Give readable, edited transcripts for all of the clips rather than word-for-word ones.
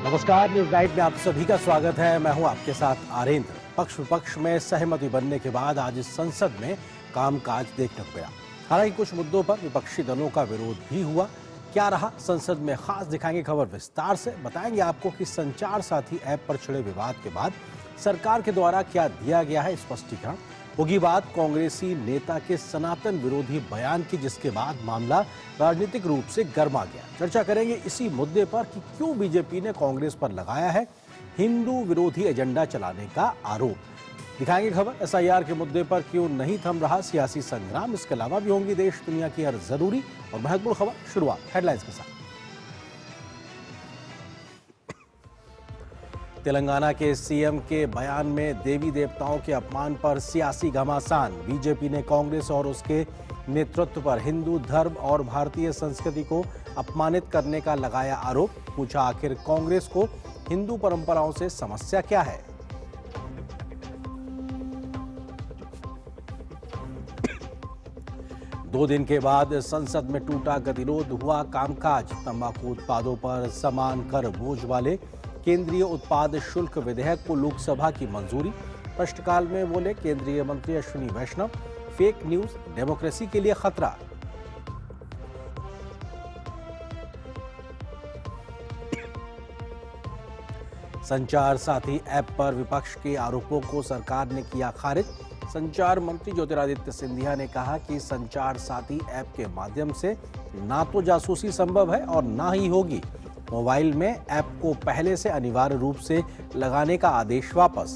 नमस्कार, news night में आप सभी का स्वागत है। मैं हूं आपके साथ आरेंद्र। पक्ष विपक्ष में सहमति बनने के बाद आज संसद में कामकाज देखने को मिला। हालांकि कुछ मुद्दों पर विपक्षी दलों का विरोध भी हुआ। क्या रहा संसद में खास, दिखाएंगे खबर विस्तार से। बताएंगे आपको कि संचार साथी ऐप पर छिड़े विवाद के बाद सरकार के द्वारा क्या दिया गया है स्पष्टीकरण। होगी बात कांग्रेसी नेता के सनातन विरोधी बयान की, जिसके बाद मामला राजनीतिक रूप से गर्मा गया। चर्चा करेंगे इसी मुद्दे पर कि क्यों बीजेपी ने कांग्रेस पर लगाया है हिंदू विरोधी एजेंडा चलाने का आरोप। दिखाएंगे खबर एसआईआर के मुद्दे पर क्यों नहीं थम रहा सियासी संग्राम। इसके अलावा भी होंगी देश दुनिया की हर जरूरी और महत्वपूर्ण खबर। शुरुआत हेडलाइंस के साथ। तेलंगाना के सीएम के बयान में देवी देवताओं के अपमान पर सियासी घमासान। बीजेपी ने कांग्रेस और उसके नेतृत्व पर हिंदू धर्म और भारतीय संस्कृति को अपमानित करने का लगाया आरोप। पूछा, आखिर कांग्रेस को हिंदू परंपराओं से समस्या क्या है। दो दिन के बाद संसद में टूटा गतिरोध, हुआ कामकाज। तंबाकू उत्पादों पर समान कर बोझ वाले केंद्रीय उत्पाद शुल्क विधेयक को लोकसभा की मंजूरी। प्रश्नकाल में बोले केंद्रीय मंत्री अश्विनी वैष्णव, फेक न्यूज डेमोक्रेसी के लिए खतरा। संचार साथी ऐप पर विपक्ष के आरोपों को सरकार ने किया खारिज। संचार मंत्री ज्योतिरादित्य सिंधिया ने कहा कि संचार साथी ऐप के माध्यम से ना तो जासूसी संभव है और ना ही होगी। मोबाइल में ऐप को पहले से अनिवार्य रूप से लगाने का आदेश वापस।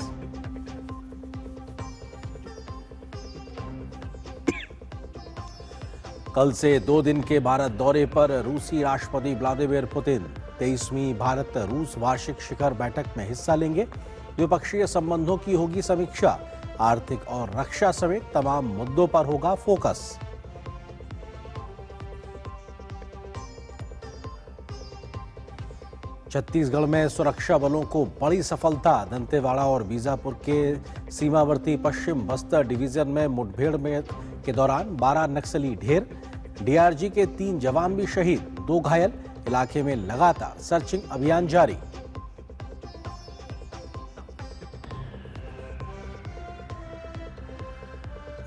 कल से 2 दिन के भारत दौरे पर रूसी राष्ट्रपति व्लादिमीर पुतिन 23वीं भारत रूस वार्षिक शिखर बैठक में हिस्सा लेंगे। द्विपक्षीय संबंधों की होगी समीक्षा। आर्थिक और रक्षा समेत तमाम मुद्दों पर होगा फोकस। छत्तीसगढ़ में सुरक्षा बलों को बड़ी सफलता। दंतेवाड़ा और बीजापुर के सीमावर्ती पश्चिम बस्तर डिवीजन में मुठभेड़ के दौरान 12 नक्सली ढेर। डीआरजी के 3 जवान भी शहीद, 2 घायल। इलाके में लगातार सर्चिंग अभियान जारी।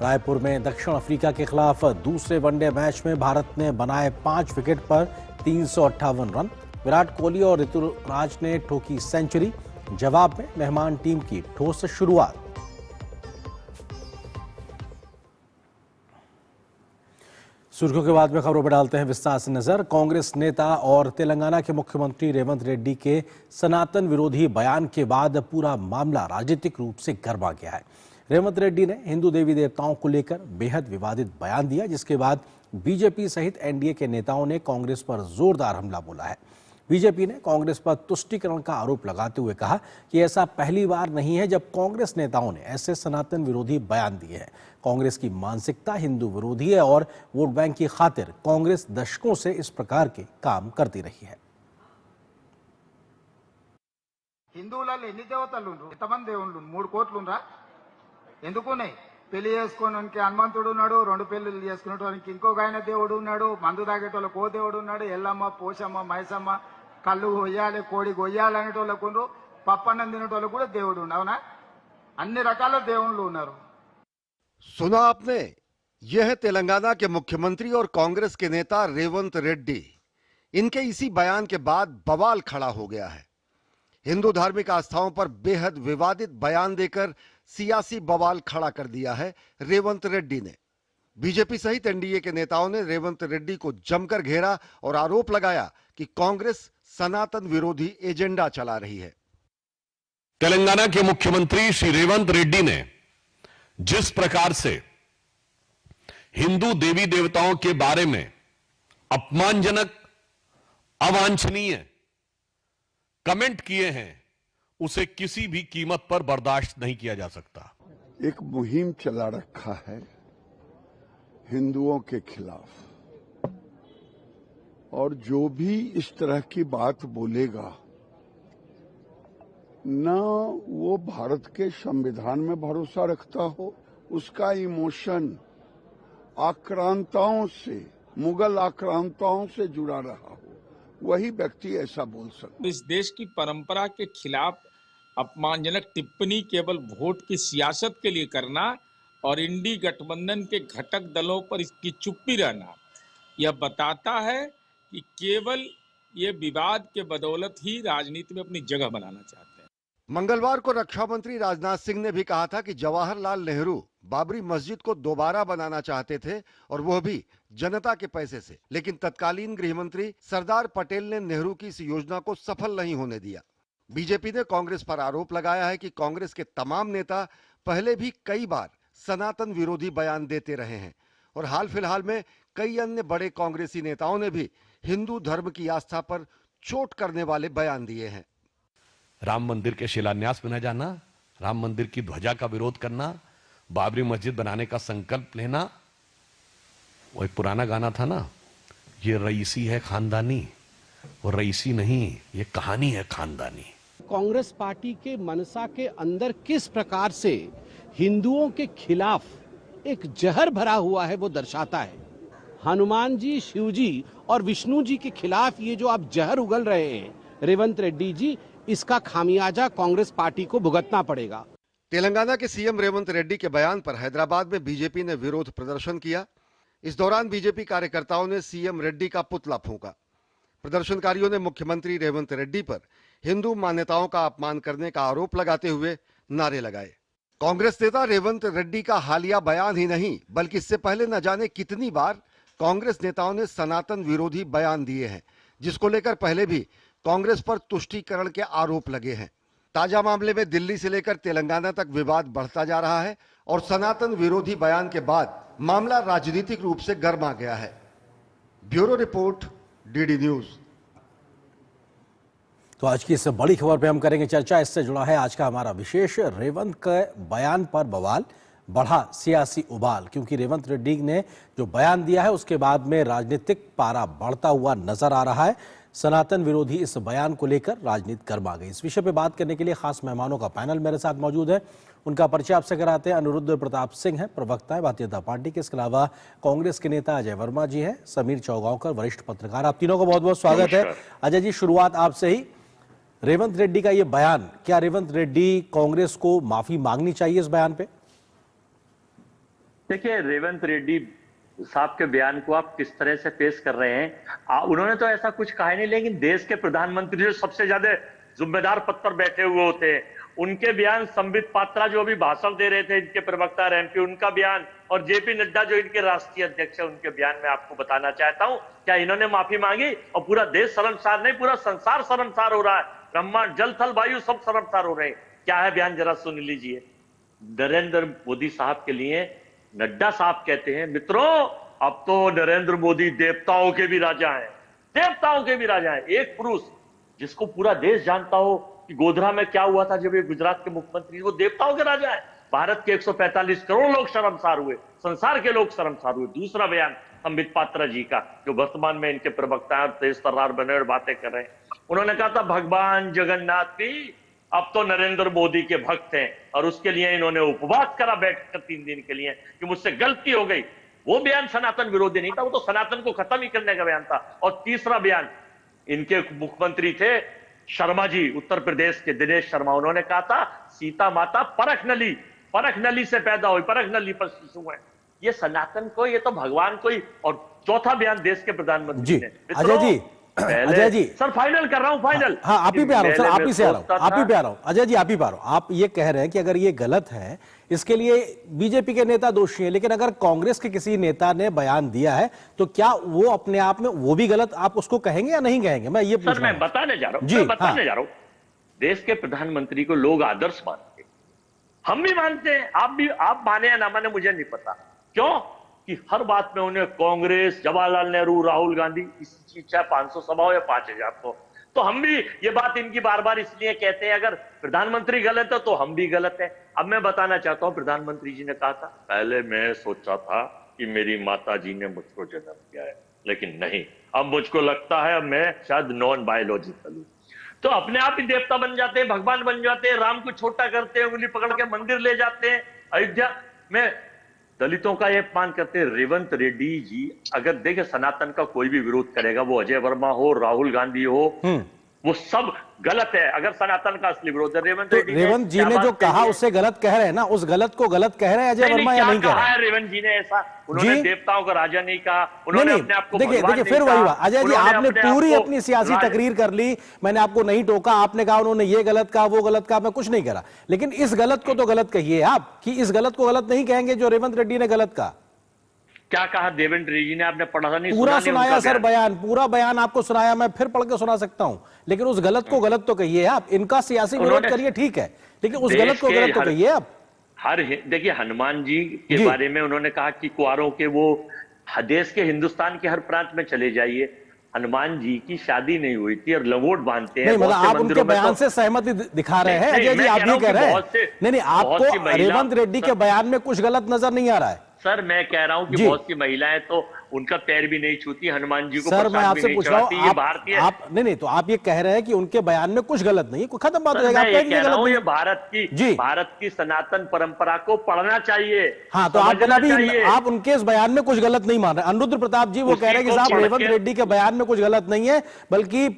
रायपुर में दक्षिण अफ्रीका के खिलाफ दूसरे वनडे मैच में भारत ने बनाए 5 विकेट पर 358 रन। विराट कोहली और ऋतुराज ने ठोकी सेंचुरी। जवाब में मेहमान टीम की ठोस शुरुआत। सुर्खियों के बाद में खबरों पर डालते हैं विस्तार से नजर। कांग्रेस नेता और तेलंगाना के मुख्यमंत्री रेवंत रेड्डी के सनातन विरोधी बयान के बाद पूरा मामला राजनीतिक रूप से गर्मा गया है। रेवंत रेड्डी ने हिंदू देवी देवताओं को लेकर बेहद विवादित बयान दिया, जिसके बाद बीजेपी सहित एनडीए के नेताओं ने कांग्रेस पर जोरदार हमला बोला है। बीजेपी ने कांग्रेस पर तुष्टीकरण का आरोप लगाते हुए कहा कि ऐसा पहली बार नहीं है जब कांग्रेस नेताओं ने ऐसे सनातन विरोधी बयान दिए हैं। कांग्रेस की मानसिकता हिंदू विरोधी है और वोट बैंक की खातिर कांग्रेस दशकों से इस प्रकार के काम करती रही है। హిందువులలో ఎన్ని దేవతలు ఉండ్రు, ఎంతమంది దేవుళ్ళు? 3 కోట్లు ఉండ్రా? ఎందుకు ఉన్నాయి? పెళ్లి చేసుకోవడానికి హనుమంతుడు ఉన్నాడు, 2 పెళ్లిళ్ళు చేసుకునేటోనికి ఇంకొక ఆయన దేవుడు ఉన్నాడు, మందు తాగేటోళ్ళకి ఓ దేవుడు ఉన్నాడు, ఎల్లమ్మ, పోషమ్మ, మైసమ్మ, కళ్ళు కొయ్యాలి, కోడి కొయ్యాలి అనేటోళ్ళకు ఉండ్రు, పప్పన్నం తినేటోళ్ళకు కూడా దేవుడు ఉన్నాడు. అవునా? అన్ని రకాల దేవుళ్ళు ఉన్నారు। सुना आपने, यह है तेलंगाना के मुख्यमंत्री और कांग्रेस के नेता रेवंत रेड्डी। इनके इसी बयान के बाद बवाल खड़ा हो गया है। हिंदू धार्मिक आस्थाओं पर बेहद विवादित बयान देकर सियासी बवाल खड़ा कर दिया है रेवंत रेड्डी ने। बीजेपी सहित एनडीए के नेताओं ने रेवंत रेड्डी को जमकर घेरा और आरोप लगाया कि कांग्रेस सनातन विरोधी एजेंडा चला रही है। तेलंगाना के मुख्यमंत्री श्री रेवंत रेड्डी ने जिस प्रकार से हिंदू देवी देवताओं के बारे में अपमानजनक, अवांछनीय कमेंट किए हैं, उसे किसी भी कीमत पर बर्दाश्त नहीं किया जा सकता। एक मुहिम चला रखा है हिंदुओं के खिलाफ, और जो भी इस तरह की बात बोलेगा न वो भारत के संविधान में भरोसा रखता हो, उसका इमोशन आक्रांताओं से, मुगल आक्रांताओं से जुड़ा रहा हो, वही व्यक्ति ऐसा बोल सकता। इस देश की परंपरा के खिलाफ अपमानजनक टिप्पणी केवल वोट की सियासत के लिए करना और इंडी गठबंधन के घटक दलों पर इसकी चुप्पी रहना यह बताता है कि केवल ये विवाद के बदौलत ही राजनीति में अपनी जगह बनाना चाहते हैं। मंगलवार को रक्षा मंत्री राजनाथ सिंह ने भी कहा था कि जवाहरलाल नेहरू बाबरी मस्जिद को दोबारा बनाना चाहते थे और वह भी जनता के पैसे से, लेकिन तत्कालीन गृह मंत्री सरदार पटेल ने नेहरू की इस योजना को सफल नहीं होने दिया। बीजेपी ने कांग्रेस पर आरोप लगाया है कि कांग्रेस के तमाम नेता पहले भी कई बार सनातन विरोधी बयान देते रहे हैं और हाल फिलहाल में कई अन्य बड़े कांग्रेसी नेताओं ने भी हिंदू धर्म की आस्था पर चोट करने वाले बयान दिए हैं। राम मंदिर के शिलान्यास में न जाना, राम मंदिर की ध्वजा का विरोध करना, बाबरी मस्जिद बनाने का संकल्प लेना, वो एक पुराना गाना था ना, ये रईसी है खानदानी, वो रईसी नहीं, ये कहानी है खानदानी। कांग्रेस पार्टी के मनसा के अंदर किस प्रकार से हिंदुओं के खिलाफ एक जहर भरा हुआ है वो दर्शाता है। हनुमान जी, शिव जी और विष्णु जी के खिलाफ ये जो आप जहर उगल रहे हैं रेवंत रेड्डी जी, इसका खामियाजा कांग्रेस पार्टी को भुगतना पड़ेगा। तेलंगाना के सीएम रेवंत रेड्डी के बयान पर हैदराबाद में बीजेपी ने विरोध प्रदर्शन किया। इस दौरान बीजेपी कार्यकर्ताओं ने सीएम रेड्डी का पुतला फूंका। प्रदर्शनकारियों ने मुख्यमंत्री रेवंत रेड्डी पर हिंदू मान्यताओं का अपमान करने का आरोप लगाते हुए नारे लगाए। कांग्रेस नेता रेवंत रेड्डी का हालिया बयान ही नहीं बल्कि इससे पहले न जाने कितनी बार कांग्रेस नेताओं ने सनातन विरोधी बयान दिए हैं, जिसको लेकर पहले भी कांग्रेस पर तुष्टीकरण के आरोप लगे हैं। ताजा मामले में दिल्ली से लेकर तेलंगाना तक विवाद बढ़ता जा रहा है और सनातन विरोधी बयान के बाद मामला राजनीतिक रूप से गर्मा गया है। Bureau report, DD news. तो आज की इस बड़ी खबर पे हम करेंगे चर्चा। इससे जुड़ा है आज का हमारा विशेष, रेवंत के बयान पर बवाल, बढ़ा सियासी उबाल, क्योंकि रेवंत रेड्डी ने जो बयान दिया है उसके बाद में राजनीतिक पारा बढ़ता हुआ नजर आ रहा है। सनातन विरोधी इस बयान को लेकर राजनीति गर्मा गई। इस विषय पे बात करने के लिए खास मेहमानों का पैनल मेरे साथ मौजूद है। उनका परिचय आपसे कराते हैं। अनिरुद्ध प्रताप सिंह हैं, प्रवक्ता है भारतीय जनता पार्टी के। इसके अलावा कांग्रेस के नेता अजय वर्मा जी हैं, समीर चौगांवकर वरिष्ठ पत्रकार। आप तीनों को बहुत बहुत स्वागत है। अजय जी, शुरुआत आपसे ही। रेवंत रेड्डी का ये बयान, क्या रेवंत रेड्डी कांग्रेस को माफी मांगनी चाहिए इस बयान पे? देखिए, रेवंत रेड्डी साहब के बयान को आप किस तरह से पेश कर रहे हैं। उन्होंने तो ऐसा कुछ कहा नहीं, लेकिन देश के प्रधानमंत्री जो सबसे ज्यादा जिम्मेदार पद पर बैठे हुए होते हैं, उनके बयान, संबित पात्रा जो अभी भाषण दे रहे थे इनके प्रवक्ता और एमपी, उनका बयान, और जेपी नड्डा जो इनके राष्ट्रीय अध्यक्ष है, उनके बयान में आपको बताना चाहता हूं, क्या इन्होंने माफी मांगी? और पूरा देश शर्मसार नहीं, पूरा संसार शर्मसार हो रहा है। ब्रह्मांड, जल, थल, वायु सब शर्मसार हो रहे हैं। क्या है बयान, जरा सुन लीजिए। नरेंद्र मोदी साहब के लिए नड्डा साहब कहते हैं, मित्रों अब तो नरेंद्र मोदी देवताओं के भी राजा हैं, देवताओं के भी राजा हैं। एक पुरुष जिसको पूरा देश जानता हो कि गोधरा में क्या हुआ था जब ये गुजरात के मुख्यमंत्री, वो देवताओं के राजा है। भारत के 145 करोड़ लोग शर्मसार हुए, संसार के लोग शर्मसार हुए। दूसरा बयान संबित पात्रा जी का, जो वर्तमान में इनके प्रवक्ता है और तेज तर्रार बने और बातें कर रहे हैं, उन्होंने कहा था भगवान जगन्नाथ भी अब तो नरेंद्र मोदी के भक्त हैं और उसके लिए इन्होंने उपवास करा बैठकर 3 दिन के लिए कि मुझसे गलती हो गई। वो बयान सनातन विरोधी नहीं था, वो तो सनातन को खत्म ही करने का बयान था। और तीसरा बयान, इनके मुख्यमंत्री थे शर्मा जी, उत्तर प्रदेश के दिनेश शर्मा, उन्होंने कहा था सीता माता परख नली से पैदा हुई, परख नली पर शिशु है। ये सनातन को, ये तो भगवान को ही। और चौथा बयान देश के प्रधानमंत्री ने। अजय जी सर, फाइनल कर रहा हूं, फाइनल। हाँ, आप ही पे आ रहा हूं सर, आप ही से आ रहा हूं, आप ही पे आ रहा हूं। अजय जी, आप ही पे आ रहा हूं। आप ये कह रहे हैं कि अगर ये गलत है, इसके लिए बीजेपी के नेता दोषी हैं, लेकिन अगर कांग्रेस के किसी नेता ने बयान दिया है तो क्या वो अपने आप में वो भी गलत, आप उसको कहेंगे या नहीं कहेंगे? मैं ये सर, मैं बताने जा रहा हूं, जी, बताने जा रहा हूं। देश के प्रधानमंत्री को लोग आदर्श मानते हैं, हम भी मानते हैं, आप माने या ना माने मुझे नहीं पता। क्यों कि हर बात में उन्हें कांग्रेस, जवाहरलाल नेहरू, राहुल गांधी, इसी चीज, चाहे 500 सभा हो या 5000 हो, तो हम भी ये बात इनकी बार बार इसलिए कहते हैं, अगर प्रधानमंत्री गलत है तो हम भी गलत है। अब मैं बताना चाहता हूं, प्रधानमंत्री जी ने कहा था, पहले मैं सोचा था कि मेरी माता जी ने मुझको जन्म दिया है, लेकिन नहीं, अब मुझको लगता है अब मैं शायद नॉन बायोलॉजिकल हूं। तो अपने आप ही देवता बन जाते हैं, भगवान बन जाते हैं, राम को छोटा करते हैं, उंगली पकड़ के मंदिर ले जाते हैं। अयोध्या में दलितों का ये अपमान करते हैं। रेवंत रेड्डी जी अगर देखे सनातन का कोई भी विरोध करेगा, वो अजय वर्मा हो, राहुल गांधी हो, वो सब गलत है। अगर सनातन का असली विरोध है रेवंत रेड्डी, रेवंत जी ने जो कहा उससे गलत कह रहे हैं ना, उस गलत को गलत कह रहे हैं अजय वर्मा या नहीं कह रहे हैं? रेवंत जी ने ऐसा, उन्होंने देवताओं का राजा नहीं कहा, उन्होंने अपने आप को देखिए फिर वही हुआ अजय जी, आपने पूरी अपनी सियासी तकरीर कर ली, मैंने आपको नहीं टोका, आपने कहा उन्होंने ये गलत कहा वो गलत कहा, मैं कुछ नहीं करा, लेकिन इस गलत को तो गलत कहिए आप, कि इस गलत को गलत नहीं कहेंगे जो रेवंत रेड्डी ने गलत कहा। क्या कहा देवेंद्र रेड्डी ने? आपने पढ़ा था? नहीं पूरा सुनाया सर बयान। बयान, पूरा बयान आपको सुनाया, मैं फिर पढ़ के सुना सकता हूं, लेकिन उस गलत को गलत तो कहिए आप। इनका सियासी विरोध करिए ठीक है, लेकिन उस गलत को गलत तो कहिए आप। देखिए हनुमान जी के बारे में उन्होंने कहा कि कुंवारों के वो देश के हिंदुस्तान के हर प्रांत में चले जाइए। हनुमान जी की शादी नहीं हुई थी और लंगोट बांधते हैं। नहीं मतलब आप उनके बयान से सहमति दिखा रहे हैं अजय जी, आप ये कह रहे हैं? नहीं आपको रेवंत रेड्डी के बयान में कुछ गलत नजर नहीं आ रहा है? सर मैं कह रहा हूं कि बहुत सी महिलाएं तो उनका पैर भी नहीं छूती, हनुमान जी को सर मैं आपसे पूछ रहा हूं, आप नहीं तो आप ये कह रहे हैं कि उनके बयान में कुछ गलत नहीं, कोई खत्म बात हो जाएगा। मैं कह रहा हूं ये भारत की सनातन परंपरा को पढ़ना चाहिए। हाँ तो आप उनके इस बयान में कुछ गलत नहीं मान रहे। अनुरुद्र प्रताप जी वो कह रहे हैं कि साहब रेवंत रेड्डी के बयान में कुछ गलत नहीं है, बल्कि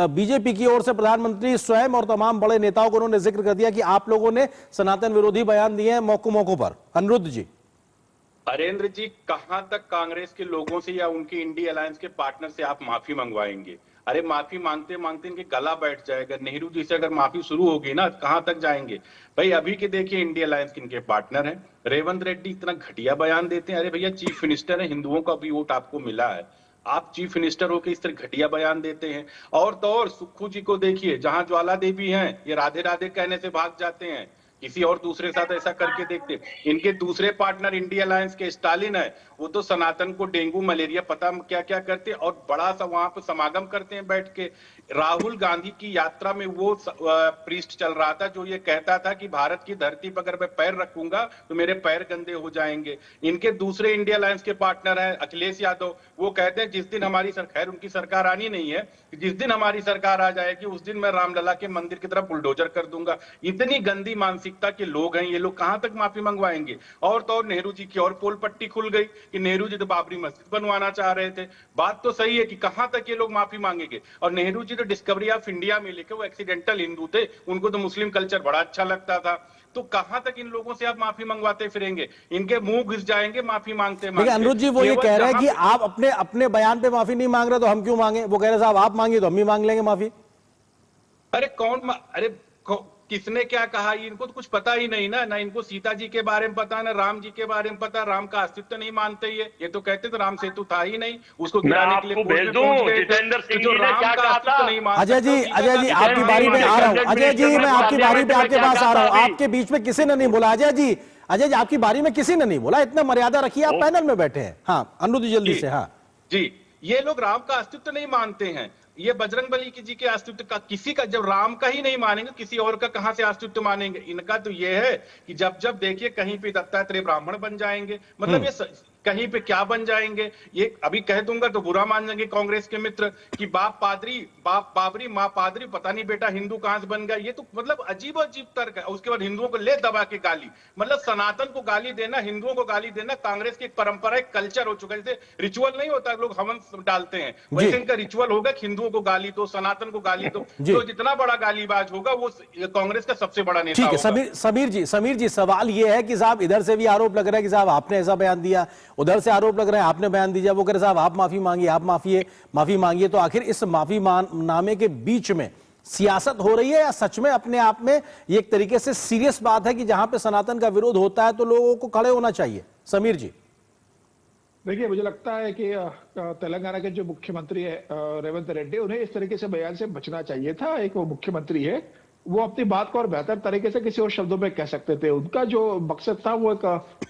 बीजेपी की ओर से प्रधानमंत्री स्वयं और तमाम बड़े नेताओं को उन्होंने जिक्र कर दिया कि आप लोगों ने सनातन विरोधी बयान दिए हैं मौकों पर। अनुरुद्ध जी, हरेंद्र जी, कहां तक कांग्रेस के लोगों से या उनकी इंडी अलायंस के पार्टनर से आप माफी मंगवाएंगे? अरे माफी मांगते मांगते इनके गला बैठ जाएगा। नेहरू जी से अगर माफी शुरू होगी ना, कहां तक जाएंगे भाई? अभी के देखिए इंडी अलायंस किनके पार्टनर हैं। रेवंत रेड्डी इतना घटिया बयान देते हैं। अरे भैया चीफ मिनिस्टर है, हिंदुओं का भी वोट आपको मिला है, आप चीफ मिनिस्टर होकर इस तरह घटिया बयान देते हैं। और तो और सुक्खू जी को देखिए, जहां ज्वाला देवी हैं ये राधे राधे कहने से भाग जाते हैं, किसी और दूसरे साथ ऐसा करके देखते। इनके दूसरे पार्टनर इंडिया अलायंस के स्टालिन है, वो तो सनातन को डेंगू मलेरिया पता क्या क्या करते और बड़ा सा वहां पर समागम करते हैं बैठ के। राहुल गांधी की यात्रा में वो प्रीस्ट चल रहा था जो ये कहता था कि भारत की धरती पर अगर मैं पैर रखूंगा तो मेरे पैर गंदे हो जाएंगे। इनके दूसरे इंडिया अलायंस के पार्टनर है अखिलेश यादव, वो कहते हैं जिस दिन हमारी खैर उनकी सरकार आनी नहीं है, जिस दिन हमारी सरकार आ जाएगी उस दिन मैं रामलला के मंदिर की तरफ बुलडोजर कर दूंगा। इतनी गंदी मानसिकता के लोग हैं ये लोग, कहां तक माफी मंगवाएंगे? और तो और नेहरू जी की और पोल पट्टी खुल गई कि नेहरू जी तो बाबरी मस्जिद बनवाना चाह रहे थे। बात तो सही है कि कहां तक ये लोग माफी मांगेंगे? और नेहरू जी तो डिस्कवरी ऑफ इंडिया में लिखे, वो एक्सीडेंटल हिंदू थे, उनको तो मुस्लिम कल्चर बड़ा अच्छा लगता था। तो कहां तक इन लोगों से आप माफी मंगवाते फिरेंगे? इनके मुंह घिस जाएंगे माफी मांगते मांगते। अनुरुद्ध जी वो ये कह रहे हैं कि आप अपने बयान पे माफी नहीं मांग रहे तो हम क्यों मांगे? वो कह रहे साहब आप मांगे तो हम भी मांग लेंगे माफी। अरे अरे किसने क्या कहा? इनको तो कुछ पता ही नहीं ना इनको सीता जी के बारे में पता, ना राम जी के बारे में पता। राम का अस्तित्व नहीं मानते ये तो कहते थे राम सेतु था ही नहीं, उसको गिराने के लिए भेज दूं। जितेंद्र सिंह जी ने क्या कहा था? अजय जी आपकी बारी में आ रहा हूं। अजय जी मैं आपकी बारी पे आपके पास आ रहा हूं। आपके बीच में किसी ने नहीं बोला अजय जी आपकी बारी में किसी ने नहीं बोला, इतना मर्यादा रखिए, आप पैनल में बैठे हैं। हाँ अनुरुद्ध जल्दी से। हाँ जी, ये लोग राम का अस्तित्व नहीं मानते हैं, ये बजरंगबली जी के अस्तित्व का, किसी का जब राम का ही नहीं मानेंगे किसी और का कहां से अस्तित्व मानेंगे? इनका तो ये है कि जब देखिए कहीं पे दत्तात्रेय ब्राह्मण बन जाएंगे, मतलब ये कहीं पे क्या बन जाएंगे। ये अभी कह दूंगा तो बुरा मान जाएंगे कांग्रेस के मित्र कि बाप बाबरी माँ पादरी, पता नहीं बेटा हिंदू कहां से बन गया। ये तो मतलब अजीब तर्क है। उसके बाद हिंदुओं को ले दबा के गाली, मतलब सनातन को गाली देना, हिंदुओं को गाली देना कांग्रेस की एक परंपरा, एक कल्चर हो चुका है। जैसे रिचुअल नहीं होता लोग हवन डालते हैं, वैसे इनका रिचुअल होगा हिंदुओं को गाली दो, सनातन को गाली दो। तो जितना बड़ा गालीबाज होगा वो कांग्रेस का सबसे बड़ा नेता होगा। समीर जी सवाल ये है कि साहब इधर से भी आरोप लग रहा है कि साहब आपने ऐसा बयान दिया, उधर से आरोप लग रहा है आपने बयान दीजिए, वो कह रहे साहब आप माफी मांगिए, आप माफी मांगिए। तो आखिर इस माफी नामे के बीच में सियासत हो रही है या सच में अपने आप में ये एक तरीके से सीरियस बात है कि जहां पे सनातन का विरोध होता है तो लोगों को खड़े होना चाहिए? समीर जी देखिए, मुझे लगता है कि तेलंगाना के जो मुख्यमंत्री है रेवंत रेड्डी, उन्हें इस तरीके से बयान से बचना चाहिए था। एक वो मुख्यमंत्री है, वो अपनी बात को और बेहतर तरीके से किसी और शब्दों में कह सकते थे। उनका जो मकसद था वो एक,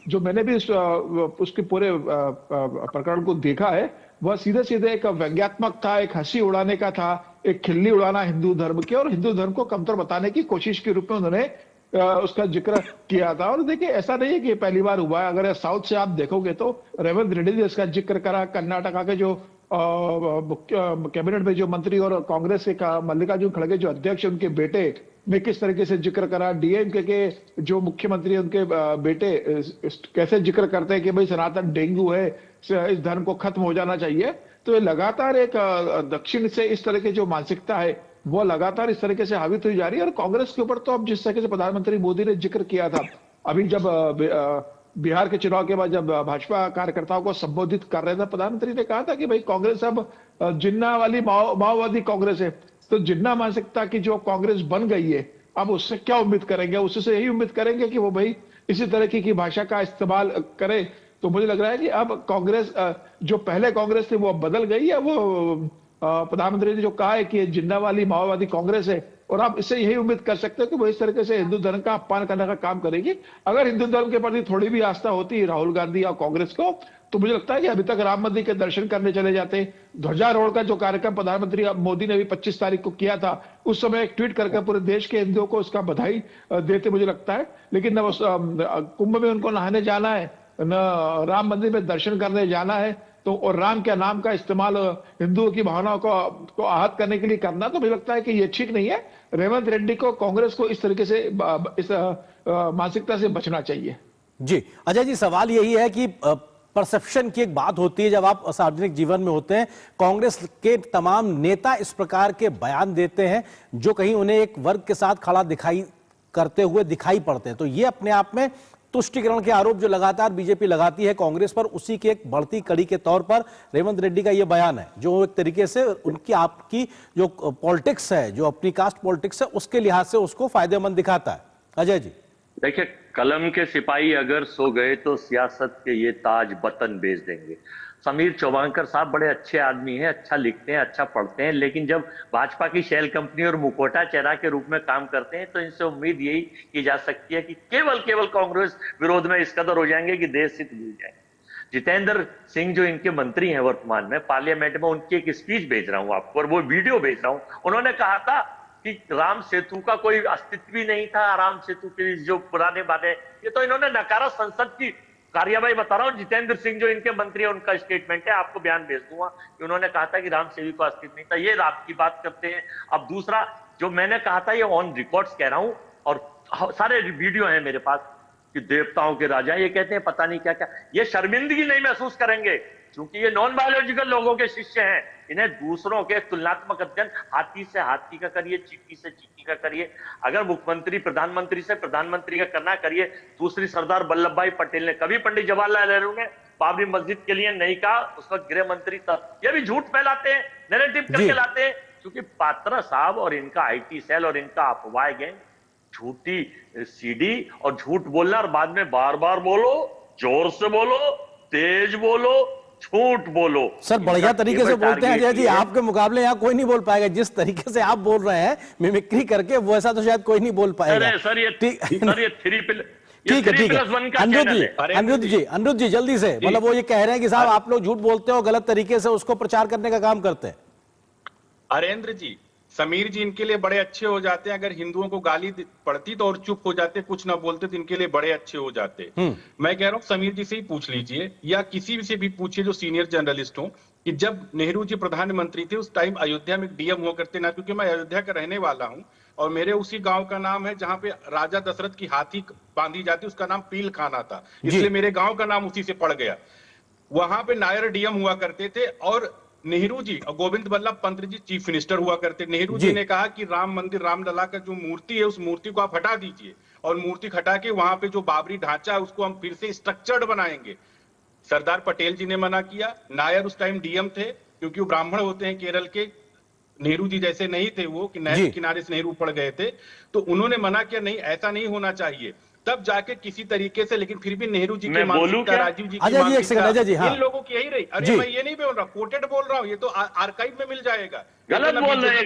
जो मैंने भी उसके पूरे प्रकरण को देखा है, वह सीधे सीधे एक व्यंग्यात्मक था, एक हंसी उड़ाने का था, एक खिल्ली उड़ाना हिंदू धर्म की और हिंदू धर्म को कमतर बताने की कोशिश के रूप में उन्होंने उसका जिक्र किया था। और देखिए ऐसा नहीं है कि पहली बार हुआ है, अगर साउथ से आप देखोगे तो रेवंत रेड्डी ने इसका जिक्र करा। कर्नाटका के जो कैबिनेट में जो मंत्री और कांग्रेस के मल्लिकार्जुन खड़गे जो अध्यक्ष उनके बेटे ने किस तरीके से जिक्र करा, डीएमके के जो मुख्यमंत्री उनके बेटे कैसे जिक्र करते हैं कि भाई सनातन डेंगू है, इस धर्म को खत्म हो जाना चाहिए। तो ये लगातार एक दक्षिण से इस तरह की जो मानसिकता है वो लगातार इस तरीके से हावी हुई जा रही है। और कांग्रेस के ऊपर तो अब जिस तरीके से प्रधानमंत्री मोदी ने जिक्र किया था अभी जब बिहार के चुनाव के बाद जब भाजपा कार्यकर्ताओं को संबोधित कर रहे थे, प्रधानमंत्री ने कहा था कि भाई कांग्रेस अब जिन्ना वाली माओवादी कांग्रेस है। तो जिन्ना मानसिकता की जो कांग्रेस बन गई है अब उससे क्या उम्मीद करेंगे? उससे यही उम्मीद करेंगे कि वो भाई इसी तरह की भाषा का इस्तेमाल करे। तो मुझे लग रहा है कि अब कांग्रेस जो पहले कांग्रेस थी वो अब बदल गई है। वो प्रधानमंत्री ने जो कहा है कि जिन्ना वाली माओवादी कांग्रेस है और आप इससे यही उम्मीद कर सकते हो कि वो इस तरीके से हिंदू धर्म का अपमान करने का काम करेगी। अगर हिंदू धर्म के प्रति थोड़ी भी आस्था होती राहुल गांधी या कांग्रेस को तो मुझे लगता है कि अभी तक राम मंदिर के दर्शन करने चले जाते। ध्वजारोहण का जो कार्यक्रम प्रधानमंत्री मोदी ने भी 25 तारीख को किया था, उस समय एक ट्वीट करके पूरे देश के हिंदुओं को उसका बधाई देते मुझे लगता है। लेकिन न कुंभ में उनको नहाने जाना है, न राम मंदिर में दर्शन करने जाना है, तो और राम के नाम का इस्तेमाल हिंदुओं की भावनाओं को आहत करने के लिए करना, तो मुझे लगता है कि ये ठीक नहीं है। रेवंत रेड्डी को, कांग्रेस को इस तरीके से इस मानसिकता से बचना चाहिए। जी अजय जी, सवाल यही है कि परसेप्शन की एक बात होती है जब आप सार्वजनिक जीवन में होते हैं, कांग्रेस के तमाम नेता इस प्रकार के बयान देते हैं जो कहीं उन्हें एक वर्ग के साथ खड़ा करते हुए दिखाई पड़ते हैं। तो ये अपने आप में तुष्टिकरण के आरोप जो लगातार बीजेपी लगाती है कांग्रेस पर, उसी की एक बढ़ती कड़ी के तौर पर रेवंत रेड्डी का यह बयान है जो एक तरीके से उनकी आपकी जो पॉलिटिक्स है, जो अपनी कास्ट पॉलिटिक्स है, उसके लिहाज से उसको फायदेमंद दिखाता है। अजय जी देखिए, कलम के सिपाही अगर सो गए तो सियासत के ये ताज बतन बेच देंगे। समीर चौबांकर साहब बड़े अच्छे आदमी हैं, अच्छा लिखते हैं, अच्छा पढ़ते हैं, लेकिन जब भाजपा की शेल कंपनी और मुखौटा चेहरा के रूप में काम करते हैं तो इनसे उम्मीद यही की जा सकती है कि केवल कांग्रेस विरोध में इस कदर हो जाएंगे कि देश हित भूल जाएंगे। जितेंद्र सिंह जो इनके मंत्री हैं वर्तमान में, पार्लियामेंट में उनकी एक स्पीच भेज रहा हूं आपको और वो वीडियो भेज रहा हूं। उन्होंने कहा था कि राम सेतु का कोई अस्तित्व भी नहीं था, राम सेतु के जो पुराने बातें, ये तो इन्होंने नकारा। संसद की कार्यवाही बता रहा हूं, जितेंद्र सिंह जो इनके मंत्री है उनका स्टेटमेंट है, आपको बयान भेज दूंगा कि उन्होंने कहा था कि राम सेतु का अस्तित्व नहीं था। ये रात की बात करते हैं। अब दूसरा जो मैंने कहा था ये ऑन रिकॉर्ड्स कह रहा हूं और सारे वीडियो हैं मेरे पास कि देवताओं के राजा, ये कहते हैं पता नहीं क्या क्या। ये शर्मिंदगी नहीं महसूस करेंगे क्योंकि ये नॉन बायोलॉजिकल लोगों के शिष्य हैं। इन्हें दूसरों के तुलनात्मक अध्ययन हाथी से हाथी का करिए, चींटी से चींटी का करिए। अगर मुख्यमंत्री प्रधानमंत्री से प्रधानमंत्री का करना करिए। दूसरी, सरदार वल्लभ भाई पटेल ने कभी पंडित जवाहरलाल नेहरू ने बाबरी मस्जिद के लिए नहीं कहा, उस वक्त गृह मंत्री था। ये भी झूठ फैलाते हैं, नैरेटिव करके लाते हैं, क्योंकि पात्रा साहब और इनका आईटी सेल और इनका अफवाह गैंग झूठी सीडी और झूठ बोलना और बाद में बार बार बोलो, जोर से बोलो, तेज बोलो, झूठ बोलो। सर बढ़िया तरीके से बोलते हैं अजय जी, आपके मुकाबले यहाँ कोई नहीं बोल पाएगा। जिस तरीके से आप बोल रहे हैं मिमिक्री करके, वो ऐसा तो शायद कोई नहीं बोल पाएगा। सर ये ठीक है अनिरुद्ध जी जल्दी से, मतलब वो ये कह रहे हैं कि साहब आप लोग झूठ बोलते हो, गलत तरीके से उसको प्रचार करने का काम करते हैं। अरेंद्र जी, समीर जी इनके लिए बड़े अच्छे हो जाते हैं। अगर हिंदुओं को गाली पड़ती तो और चुप हो जाते, कुछ ना बोलते, तो इनके लिए बड़े अच्छे हो जाते। मैं कह रहा हूं समीर जी से ही पूछ लीजिए या किसी से भी पूछिए जो सीनियर जर्नलिस्ट हो कि जब नेहरू जी प्रधानमंत्री थे उस टाइम अयोध्या में डीएम हुआ करते ना, क्योंकि मैं अयोध्या का रहने वाला हूं और मेरे उसी गांव का नाम है जहां पे राजा दशरथ की हाथी बांधी जाती, उसका नाम पील खाना था, इसलिए मेरे गांव का नाम उसी से पड़ गया। वहां पे नायर डीएम हुआ करते थे और नेहरू जी और गोविंद बल्लभ पंत जी चीफ मिनिस्टर हुआ करते। नेहरू जी ने कहा कि राम मंदिर, रामलला का जो मूर्ति है उस मूर्ति को आप हटा दीजिए और मूर्ति हटा के वहां पे जो बाबरी ढांचा है उसको हम फिर से स्ट्रक्चर्ड बनाएंगे। सरदार पटेल जी ने मना किया। नायर उस टाइम डीएम थे क्योंकि वो ब्राह्मण होते हैं केरल के, नेहरू जी जैसे नहीं थे वो कि नहर के किनारे से नेहरू पड़ गए थे, तो उन्होंने मना किया नहीं ऐसा नहीं होना चाहिए। तब जाके किसी तरीके से, लेकिन फिर भी नेहरू जी की मानसिकता, राजीव जी की मानसिकता, इन लोगों की यही रही। अरे मैं ये नहीं बोल रहा, कोटेड बोल रहा हूँ, ये तो आर्काइव में मिल जाएगा। गलत बोल रहे हैं,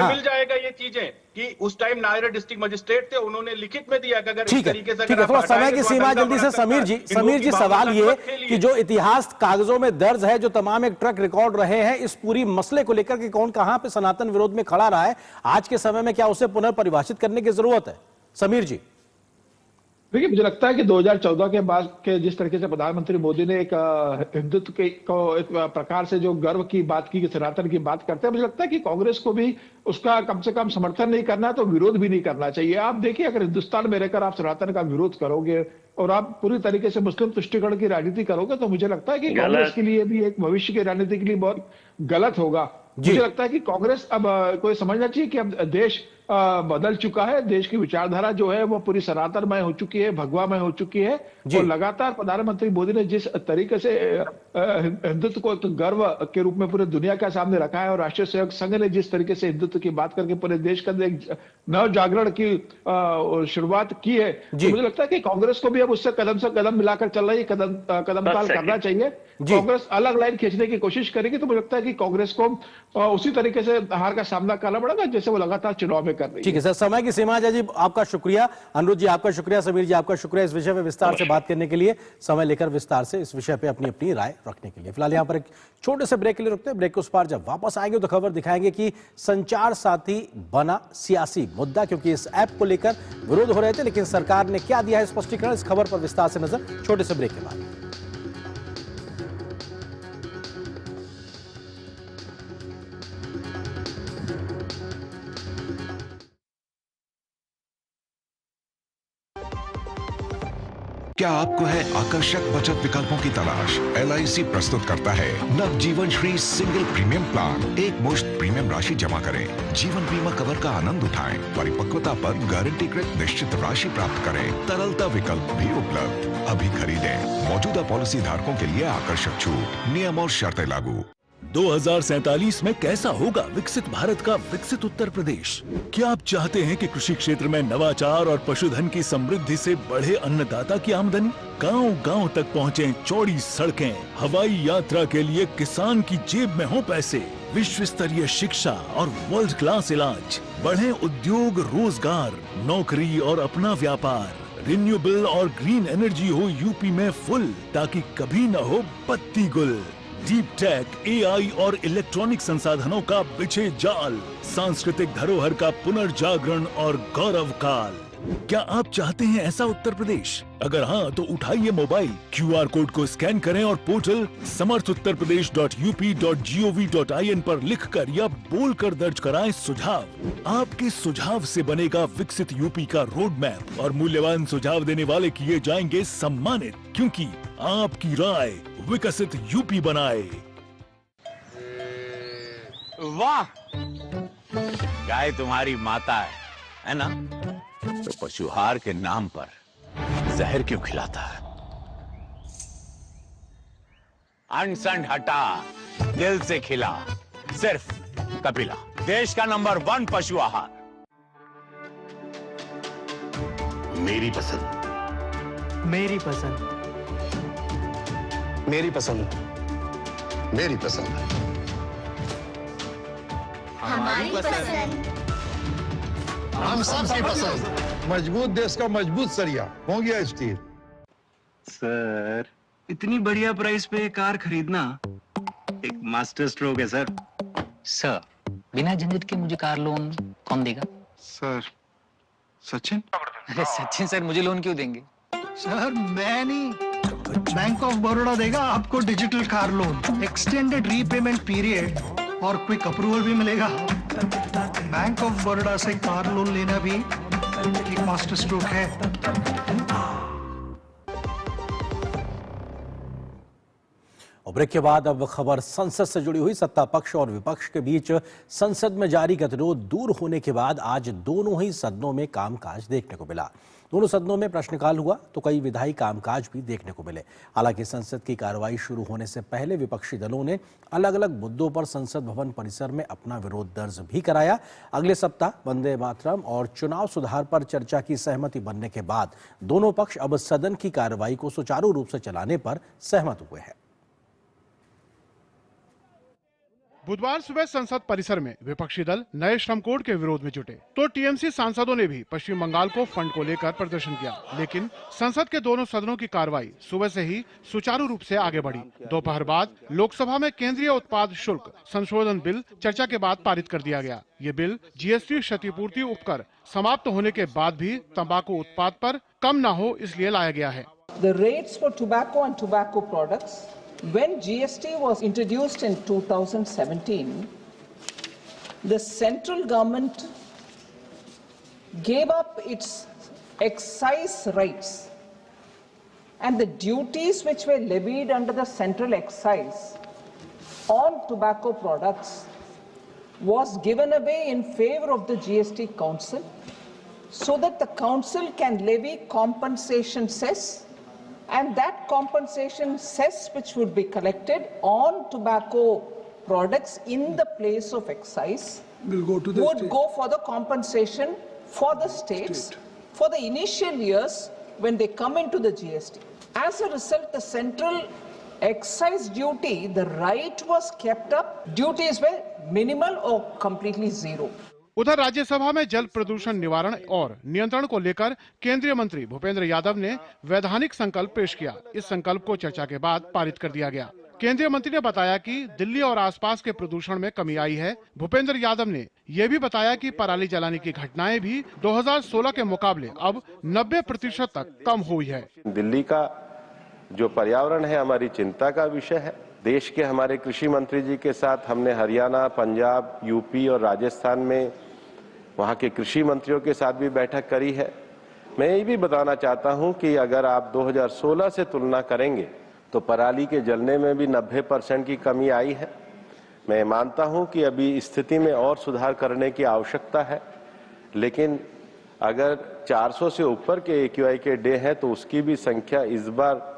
मिल जाएगा ये चीजें कि उस टाइम नायर डिस्ट्रिक्ट मजिस्ट्रेट थे, उन्होंने लिखित में दिया कि अगर इस तरीके से थोड़ा समय की सीमा जल्दी से समीर जी सवाल ये कि जो इतिहास कागजों में दर्ज है, जो तमाम एक ट्रैक रिकॉर्ड रहे हैं इस पूरी मसले को लेकर के कौन कहां पे सनातन विरोध में खड़ा रहा है, आज के समय में क्या उसे पुनर्परिभाषित करने की जरूरत है? समीर जी देखिए, मुझे लगता है कि 2014 के बाद के जिस तरीके से प्रधानमंत्री मोदी ने एक हिंदुत्व के को एक प्रकार से जो गर्व की बात की, सनातन की बात करते हैं, मुझे लगता है कि कांग्रेस को भी उसका कम से कम समर्थन नहीं करना तो विरोध भी नहीं करना चाहिए। आप देखिए, अगर हिंदुस्तान में रहकर आप सनातन का विरोध करोगे और आप पूरी तरीके से मुस्लिम तुष्टिकरण की राजनीति करोगे तो मुझे लगता है कि कांग्रेस के लिए भी एक भविष्य की राजनीति के लिए बहुत गलत होगा। मुझे लगता है कि कांग्रेस अब कोई समझना चाहिए कि अब देश बदल चुका है, देश की विचारधारा जो है वो पूरी सनातनमय हो चुकी है, भगवामय हो चुकी है। और लगातार प्रधानमंत्री मोदी ने जिस तरीके से हिंदुत्व को एक गर्व के रूप में पूरे दुनिया के सामने रखा है और राष्ट्रीय स्वयं संघ ने जिस तरीके से हिंदुत्व की बात करके पूरे देश के अंदर एक नव जागरण की शुरुआत की है, तो मुझे लगता है कि कांग्रेस को भी अब उससे कदम से कदम मिलाकर चल रही है, कदम ताल करना चाहिए। कांग्रेस अलग लाइन खींचने की कोशिश करेगी तो मुझे लगता है कि कांग्रेस को उसी तरीके से हार का सामना करना पड़ेगा जैसे वो लगातार चुनाव में कर रही है। ठीक है सर, समय की सीमा है जी, आपका शुक्रिया। अनुरुद्ध जी आपका शुक्रिया, समीर जी आपका शुक्रिया इस विषय पे विस्तार से बात करने के लिए, समय लेकर विस्तार से इस विषय पे अपनी अपनी राय रखने के लिए। फिलहाल यहाँ पर एक छोटे से ब्रेक के लिए रुकते हैं। ब्रेक के उस पार जब वापस आएंगे तो खबर दिखाएंगे कि संचार साथी बना सियासी मुद्दा, क्योंकि इस ऐप को लेकर विरोध हो रहे थे, लेकिन सरकार ने क्या दिया है स्पष्टीकरण, इस खबर पर विस्तार से नजर छोटे से ब्रेक के बाद। क्या आपको है आकर्षक बचत विकल्पों की तलाश? LIC प्रस्तुत करता है नवजीवन श्री सिंगल प्रीमियम प्लान। एक मुश्त प्रीमियम राशि जमा करें, जीवन बीमा कवर का आनंद उठाएं, परिपक्वता पर गारंटीकृत निश्चित राशि प्राप्त करें। तरलता विकल्प भी उपलब्ध। अभी खरीदें। मौजूदा पॉलिसी धारकों के लिए आकर्षक छूट, नियम और शर्तें लागू। 2047 में कैसा होगा विकसित भारत का विकसित उत्तर प्रदेश? क्या आप चाहते हैं कि कृषि क्षेत्र में नवाचार और पशुधन की समृद्धि से बढ़े अन्नदाता की आमदनी, गांव-गांव तक पहुंचे चौड़ी सड़कें, हवाई यात्रा के लिए किसान की जेब में हो पैसे, विश्व स्तरीय शिक्षा और वर्ल्ड क्लास इलाज, बढ़े उद्योग, रोजगार, नौकरी और अपना व्यापार, रिन्यूएबल और ग्रीन एनर्जी हो यूपी में फुल, ताकि कभी न हो बत्ती गुल। डीप टेक, AI और इलेक्ट्रॉनिक संसाधनों का बिछे जाल, सांस्कृतिक धरोहर का पुनर्जागरण और गौरव काल। क्या आप चाहते हैं ऐसा उत्तर प्रदेश? अगर हाँ तो उठाइए मोबाइल, QR कोड को स्कैन करें और पोर्टल samarthuttarpradesh.up.gov.in पर लिखकर या बोलकर दर्ज कराएं सुझाव। आपके सुझाव से बनेगा विकसित यूपी का रोड मैप और मूल्यवान सुझाव देने वाले किए जाएंगे सम्मानित, क्योंकि आपकी राय विकसित यूपी बनाए। वाह, गाय तुम्हारी माता है ना? तो पशुहार के नाम पर जहर क्यों खिलाता है? अनसन हटा, दिल से खिला, सिर्फ कपिला, देश का नंबर 1 पशु आहार। मेरी पसंद, मेरी पसंद, मेरी पसंद, मेरी पसंद, हमारी पसंद, हम सबकी पसंद। मजबूत देश का मजबूत सरिया हो गया स्टील। सर, इतनी बढ़िया प्राइस पे कार खरीदना एक मास्टर स्ट्रोक है सर। सर, बिना झंझट के मुझे कार लोन कौन देगा? सर, सचिन। अरे सचिन सर मुझे लोन क्यों देंगे? सर मैं नहीं, बैंक ऑफ बड़ौदा देगा आपको digital car loan, extended repayment period और क्विक अप्रूवल भी मिलेगा। बैंक ऑफ बड़ौदा से कार लोन लेना भी एक मास्टर स्ट्रोक है। और ब्रेक के बाद अब खबर संसद से जुड़ी हुई। सत्ता पक्ष और विपक्ष के बीच संसद में जारी गतिरोध दूर होने के बाद आज दोनों ही सदनों में कामकाज देखने को मिला। दोनों सदनों में प्रश्नकाल हुआ तो कई विधायी कामकाज भी देखने को मिले। हालांकि संसद की कार्रवाई शुरू होने से पहले विपक्षी दलों ने अलग अलग मुद्दों पर संसद भवन परिसर में अपना विरोध दर्ज भी कराया। अगले सप्ताह वंदे मातरम और चुनाव सुधार पर चर्चा की सहमति बनने के बाद दोनों पक्ष अब सदन की कार्रवाई को सुचारू रूप से चलाने पर सहमत हुए हैं। बुधवार सुबह संसद परिसर में विपक्षी दल नए श्रम कोड के विरोध में जुटे तो टीएमसी सांसदों ने भी पश्चिम बंगाल को फंड को लेकर प्रदर्शन किया, लेकिन संसद के दोनों सदनों की कार्रवाई सुबह से ही सुचारू रूप से आगे बढ़ी। दोपहर बाद लोकसभा में केंद्रीय उत्पाद शुल्क संशोधन बिल चर्चा के बाद पारित कर दिया गया। ये बिल जीएसटी क्षतिपूर्ति उपकर समाप्त होने के बाद भी तंबाकू उत्पाद पर कम न हो इसलिए लाया गया है। The rates for tobacco and tobacco products, when GST was introduced in 2017, the central government gave up its excise rights and the duties which were levied under the central excise on tobacco products was given away in favor of the GST Council so that the Council can levy compensation cess, and that compensation cess which would be collected on tobacco products in the place of excise would go for the compensation for the states for the initial years when they come into the GST. As a result, the central excise duty, the right was kept up, duties were minimal or completely zero. उधर राज्यसभा में जल प्रदूषण निवारण और नियंत्रण को लेकर केंद्रीय मंत्री भूपेंद्र यादव ने वैधानिक संकल्प पेश किया। इस संकल्प को चर्चा के बाद पारित कर दिया गया। केंद्रीय मंत्री ने बताया कि दिल्ली और आसपास के प्रदूषण में कमी आई है। भूपेंद्र यादव ने यह भी बताया कि पराली जलाने की घटनाएं भी 2016 के मुकाबले अब 90% तक कम हुई है। दिल्ली का जो पर्यावरण है हमारी चिंता का विषय है। देश के हमारे कृषि मंत्री जी के साथ हमने हरियाणा, पंजाब, यूपी और राजस्थान में वहाँ के कृषि मंत्रियों के साथ भी बैठक करी है। मैं ये भी बताना चाहता हूँ कि अगर आप 2016 से तुलना करेंगे तो पराली के जलने में भी 90% की कमी आई है। मैं मानता हूँ कि अभी स्थिति में और सुधार करने की आवश्यकता है, लेकिन अगर 400 से ऊपर के AQI के डे हैं तो उसकी भी संख्या इस बार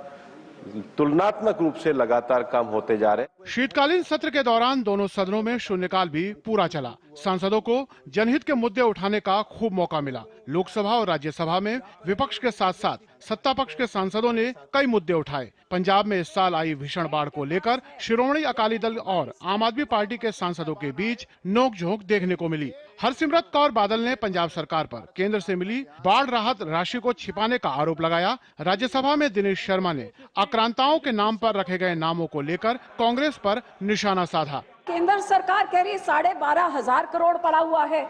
तुलनात्मक रूप से लगातार कम होते जा रहे हैं। शीतकालीन सत्र के दौरान दोनों सदनों में शून्यकाल भी पूरा चला। सांसदों को जनहित के मुद्दे उठाने का खूब मौका मिला। लोकसभा और राज्यसभा में विपक्ष के साथ साथ सत्ता पक्ष के सांसदों ने कई मुद्दे उठाए। पंजाब में इस साल आई भीषण बाढ़ को लेकर शिरोमणि अकाली दल और आम आदमी पार्टी के सांसदों के बीच नोकझोंक देखने को मिली। हरसिमरत कौर बादल ने पंजाब सरकार पर केंद्र से मिली बाढ़ राहत राशि को छिपाने का आरोप लगाया। राज्यसभा में दिनेश शर्मा ने आक्रांताओं के नाम पर रखे गए नामों को लेकर कांग्रेस पर निशाना साधा। केंद्र सरकार कह रही 12,500 करोड़ पड़ा हुआ है,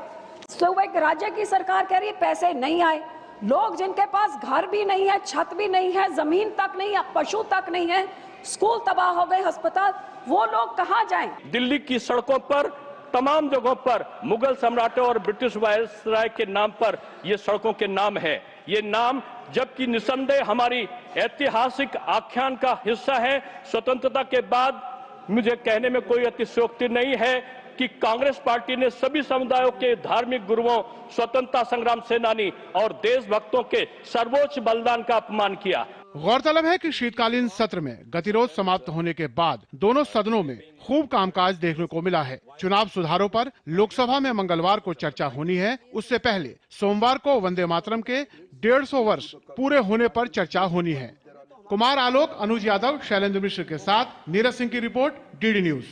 सूबे राज्य की सरकार कह रही पैसे नहीं आए। लोग जिनके पास घर भी नहीं है, छत भी नहीं है, जमीन तक नहीं है, पशु तक नहीं है, स्कूल तबाह हो गए, अस्पताल, वो लोग कहाँ जाएं? दिल्ली की सड़कों पर तमाम जगहों पर मुगल सम्राटों और ब्रिटिश वायसराय के नाम पर ये सड़कों के नाम है। ये नाम जबकि निसंदेह हमारी ऐतिहासिक आख्यान का हिस्सा है। स्वतंत्रता के बाद मुझे कहने में कोई अतिशयोक्ति नहीं है कि कांग्रेस पार्टी ने सभी समुदायों के धार्मिक गुरुओं, स्वतंत्रता संग्राम सेनानी और देशभक्तों के सर्वोच्च बलिदान का अपमान किया। गौरतलब है कि शीतकालीन सत्र में गतिरोध समाप्त होने के बाद दोनों सदनों में खूब कामकाज देखने को मिला है। चुनाव सुधारों पर लोकसभा में मंगलवार को चर्चा होनी है। उससे पहले सोमवार को वंदे मातरम के 150 वर्ष पूरे होने पर चर्चा होनी है। कुमार आलोक, अनुज यादव, शैलेंद्र मिश्र के साथ नीरज सिंह की report, DD news.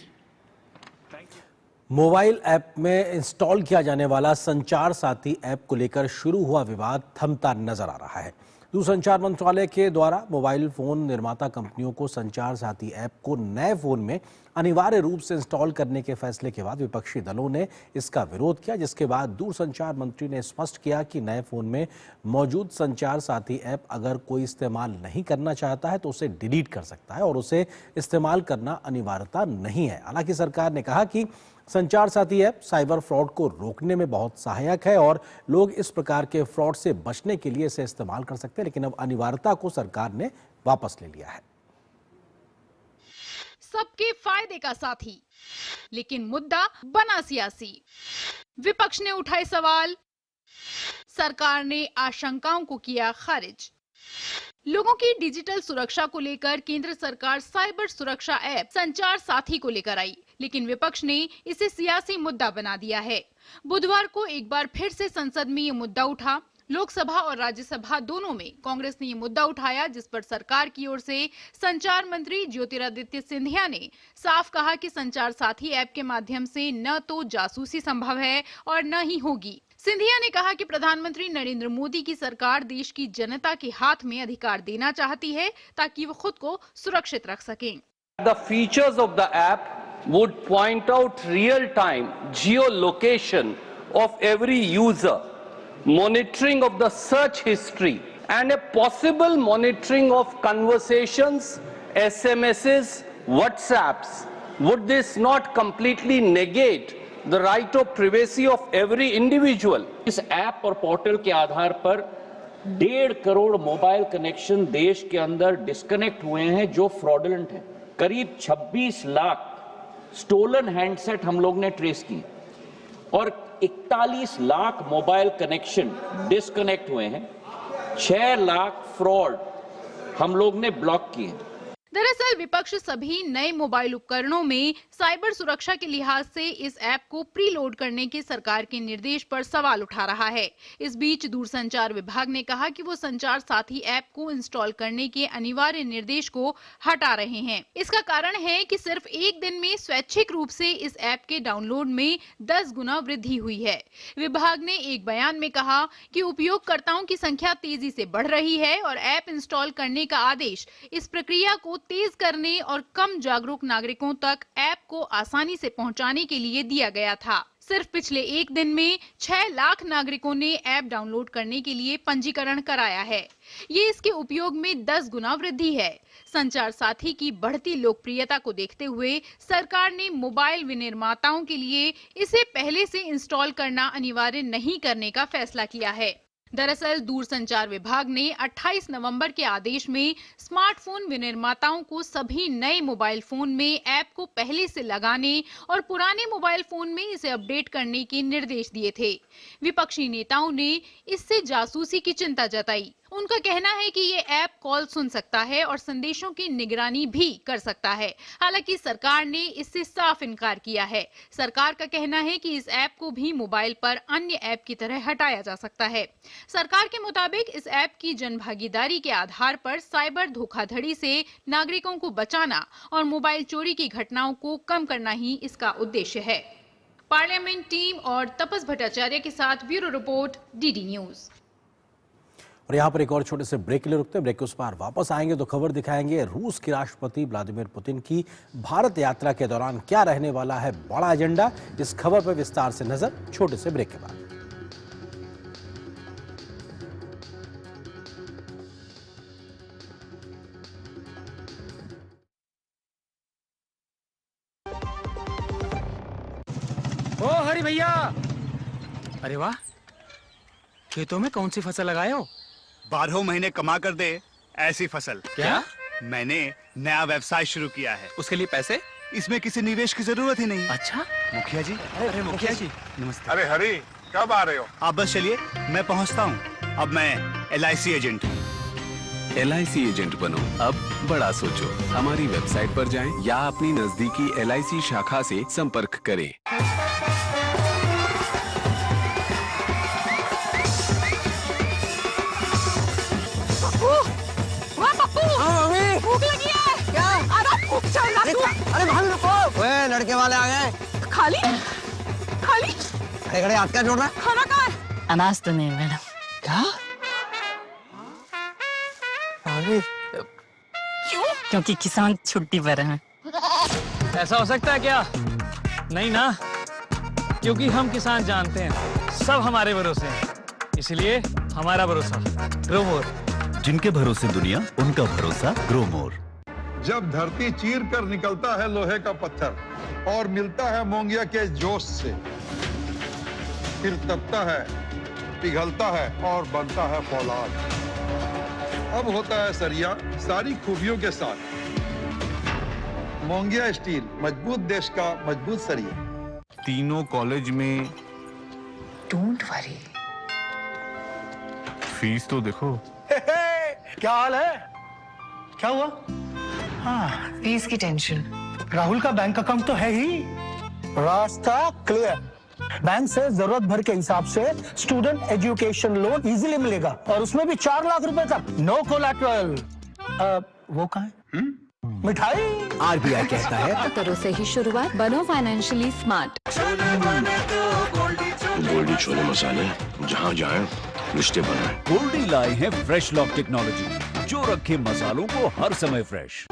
Mobile app में इंस्टॉल किया जाने वाला संचार साथी ऐप को लेकर शुरू हुआ विवाद थमता नजर आ रहा है। दूरसंचार मंत्रालय के द्वारा मोबाइल फोन निर्माता कंपनियों को संचार साथी ऐप को नए फोन में अनिवार्य रूप से इंस्टॉल करने के फैसले के बाद विपक्षी दलों ने इसका विरोध किया, जिसके बाद दूरसंचार मंत्री ने स्पष्ट किया कि नए फोन में मौजूद संचार साथी ऐप अगर कोई इस्तेमाल नहीं करना चाहता है तो उसे डिलीट कर सकता है और उसे इस्तेमाल करना अनिवार्यता नहीं है। हालांकि सरकार ने कहा कि संचार साथी ऐप साइबर फ्रॉड को रोकने में बहुत सहायक है और लोग इस प्रकार के फ्रॉड से बचने के लिए इसे इस्तेमाल कर सकते हैं, लेकिन अब अनिवार्यता को सरकार ने वापस ले लिया है। सबके फायदे का साथी, लेकिन मुद्दा बना सियासी। विपक्ष ने उठाए सवाल, सरकार ने आशंकाओं को किया खारिज। लोगों की डिजिटल सुरक्षा को लेकर केंद्र सरकार साइबर सुरक्षा ऐप संचार साथी को लेकर आई, लेकिन विपक्ष ने इसे सियासी मुद्दा बना दिया है। बुधवार को एक बार फिर से संसद में ये मुद्दा उठा। लोकसभा और राज्यसभा दोनों में कांग्रेस ने ये मुद्दा उठाया, जिस पर सरकार की ओर से संचार मंत्री ज्योतिरादित्य सिंधिया ने साफ कहा कि संचार साथी ऐप के माध्यम से न तो जासूसी संभव है और न ही होगी। सिंधिया ने कहा कि प्रधानमंत्री नरेंद्र मोदी की सरकार देश की जनता के हाथ में अधिकार देना चाहती है ताकि वो खुद को सुरक्षित रख सकें। The features of the app would point out real-time geolocation of every user, monitoring of the search history, and a possible monitoring of conversations, SMSs, WhatsApps. Would this not completely negate the right of privacy of every individual? इस app और portal के आधार पर 1.5 crore mobile connection देश के अंदर disconnect हुए हैं जो फ्रॉडुलेंट हैं। करीब 26 लाख स्टोलन हैंडसेट हम लोग ने ट्रेस किए और 41 लाख मोबाइल कनेक्शन डिस्कनेक्ट हुए हैं। 6 लाख फ्रॉड हम लोग ने ब्लॉक किए। दरअसल विपक्ष सभी नए मोबाइल उपकरणों में साइबर सुरक्षा के लिहाज से इस ऐप को प्री लोड करने के सरकार के निर्देश पर सवाल उठा रहा है। इस बीच दूरसंचार विभाग ने कहा कि वो संचार साथी ऐप को इंस्टॉल करने के अनिवार्य निर्देश को हटा रहे हैं। इसका कारण है कि सिर्फ एक दिन में स्वैच्छिक रूप से इस ऐप के डाउनलोड में 10 गुना वृद्धि हुई है। विभाग ने एक बयान में कहा कि उपयोगकर्ताओं की संख्या तेजी से बढ़ रही है और ऐप इंस्टॉल करने का आदेश इस प्रक्रिया को तेज करने और कम जागरूक नागरिकों तक ऐप को आसानी से पहुंचाने के लिए दिया गया था। सिर्फ पिछले एक दिन में 6 लाख नागरिकों ने ऐप डाउनलोड करने के लिए पंजीकरण कराया है। ये इसके उपयोग में 10 गुना वृद्धि है। संचार साथी की बढ़ती लोकप्रियता को देखते हुए सरकार ने मोबाइल विनिर्माताओं के लिए इसे पहले से इंस्टॉल करना अनिवार्य नहीं करने का फैसला किया है। दरअसल दूरसंचार विभाग ने 28 नवंबर के आदेश में स्मार्टफोन विनिर्माताओं को सभी नए मोबाइल फोन में ऐप को पहले से लगाने और पुराने मोबाइल फोन में इसे अपडेट करने के निर्देश दिए थे। विपक्षी नेताओं ने इससे जासूसी की चिंता जताई। उनका कहना है कि ये ऐप कॉल सुन सकता है और संदेशों की निगरानी भी कर सकता है। हालांकि सरकार ने इससे साफ इनकार किया है। सरकार का कहना है कि इस ऐप को भी मोबाइल पर अन्य ऐप की तरह हटाया जा सकता है। सरकार के मुताबिक इस ऐप की जनभागीदारी के आधार पर साइबर धोखाधड़ी से नागरिकों को बचाना और मोबाइल चोरी की घटनाओं को कम करना ही इसका उद्देश्य है। पार्लियामेंट टीम और तपस भट्टाचार्य के साथ ब्यूरो रिपोर्ट, डीडी न्यूज। और यहाँ पर एक और छोटे से ब्रेक के लिए रुकते हैं। ब्रेक के उस पार वापस आएंगे तो खबर दिखाएंगे रूस के राष्ट्रपति व्लादिमीर पुतिन की भारत यात्रा के दौरान क्या रहने वाला है बड़ा एजेंडा। इस खबर पर विस्तार से नजर छोटे से ब्रेक के बाद। ओ हरी भैया, अरे वाह, खेतों में कौन सी फसल लगाए हो? 12 महीने कमा कर दे ऐसी फसल। क्या? मैंने नया व्यवसाय शुरू किया है। उसके लिए पैसे? इसमें किसी निवेश की जरूरत ही नहीं। अच्छा मुखिया जी। अरे मुखिया जी नमस्ते। अरे हरी, कब आ रहे हो? आप बस चलिए, मैं पहुंचता हूँ। अब मैं LIC एजेंट हूँ। LIC एजेंट बनो, अब बड़ा सोचो। हमारी वेबसाइट पर जाएं या अपनी नजदीकी LIC शाखा से संपर्क करें। भूख लगी है क्या? अरे भूख चढ़ना तू। अरे भाभी रुको, ओए लड़के वाले आ गए। खाली खाली अरे खड़े हाथ क्या जोड़ रहा है? खाना कहाँ है? अनाज तो नहीं मैडम। क्या? क्यों? क्योंकि किसान छुट्टी पर हैं। ऐसा हो सकता है क्या? नहीं ना, क्योंकि हम किसान जानते हैं सब हमारे भरोसे हैं, इसलिए हमारा भरोसा ग्रो मोर। जिनके भरोसे दुनिया, उनका भरोसा ग्रो मोर। जब धरती चीर कर निकलता है लोहे का पत्थर और मिलता है मोंगिया के जोश से, फिर तपता है, पिघलता है और बनता है फौलाद। अब होता है सरिया सारी खूबियों के साथ। मोंगिया स्टील, मजबूत देश का मजबूत सरिया। तीनों कॉलेज में डोंट वरी, फीस तो देखो। क्या हाल है? क्या हुआ? हाँ, फीस की टेंशन। राहुल का बैंक अकाउंट तो है ही। रास्ता क्लियर। बैंक से जरूरत भर के हिसाब से स्टूडेंट एजुकेशन लोन इजीली मिलेगा और उसमें भी 4 लाख रुपए तक, नो कोलैटरल। वो कहाँ है? मिठाई। आरबीआई कहता है करो से ही शुरुआत, बनो फाइनेंशियली स्मार्ट। गोल्डी छोले मसाले, जहाँ जाए रिश्ते बनाए। गोल्डी लाए हैं फ्रेश लॉक टेक्नोलॉजी, जो रखे मसालों को हर समय फ्रेश।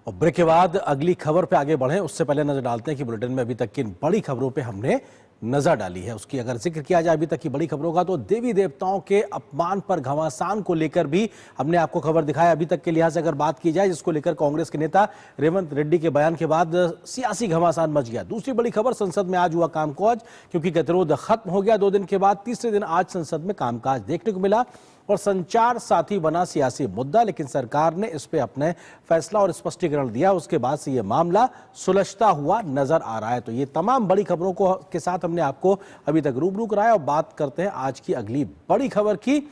और ब्रेक के बाद अगली खबर पे आगे बढ़ें उससे पहले नजर डालते हैं कि बुलेटिन में अभी तक किन बड़ी खबरों पे हमने नजर डाली है। उसकी अगर जिक्र किया जाए अभी तक की बड़ी खबरों का, तो देवी देवताओं के अपमान पर घमासान को लेकर भी हमने आपको खबर दिखाया। अभी तक के लिहाज से अगर बात की जाए, जिसको लेकर कांग्रेस के नेता रेवंत रेड्डी के बयान के बाद सियासी घमासान मच गया। दूसरी बड़ी खबर, संसद में आज हुआ कामकाज, क्योंकि गतिरोध खत्म हो गया 2 दिन के बाद। तीसरे दिन आज संसद में कामकाज देखने को मिला और संचार साथी बना सियासी मुद्दा, लेकिन सरकार ने इस पे अपने फैसला और स्पष्टीकरण दिया। उसके बाद से ये मामला सुलझता हुआ नजर आ रहा है। तो ये तमाम बड़ी खबरों को के साथ हमने आपको अभी तक रूबरू कराया। और बात करते हैं आज की अगली बड़ी खबर की,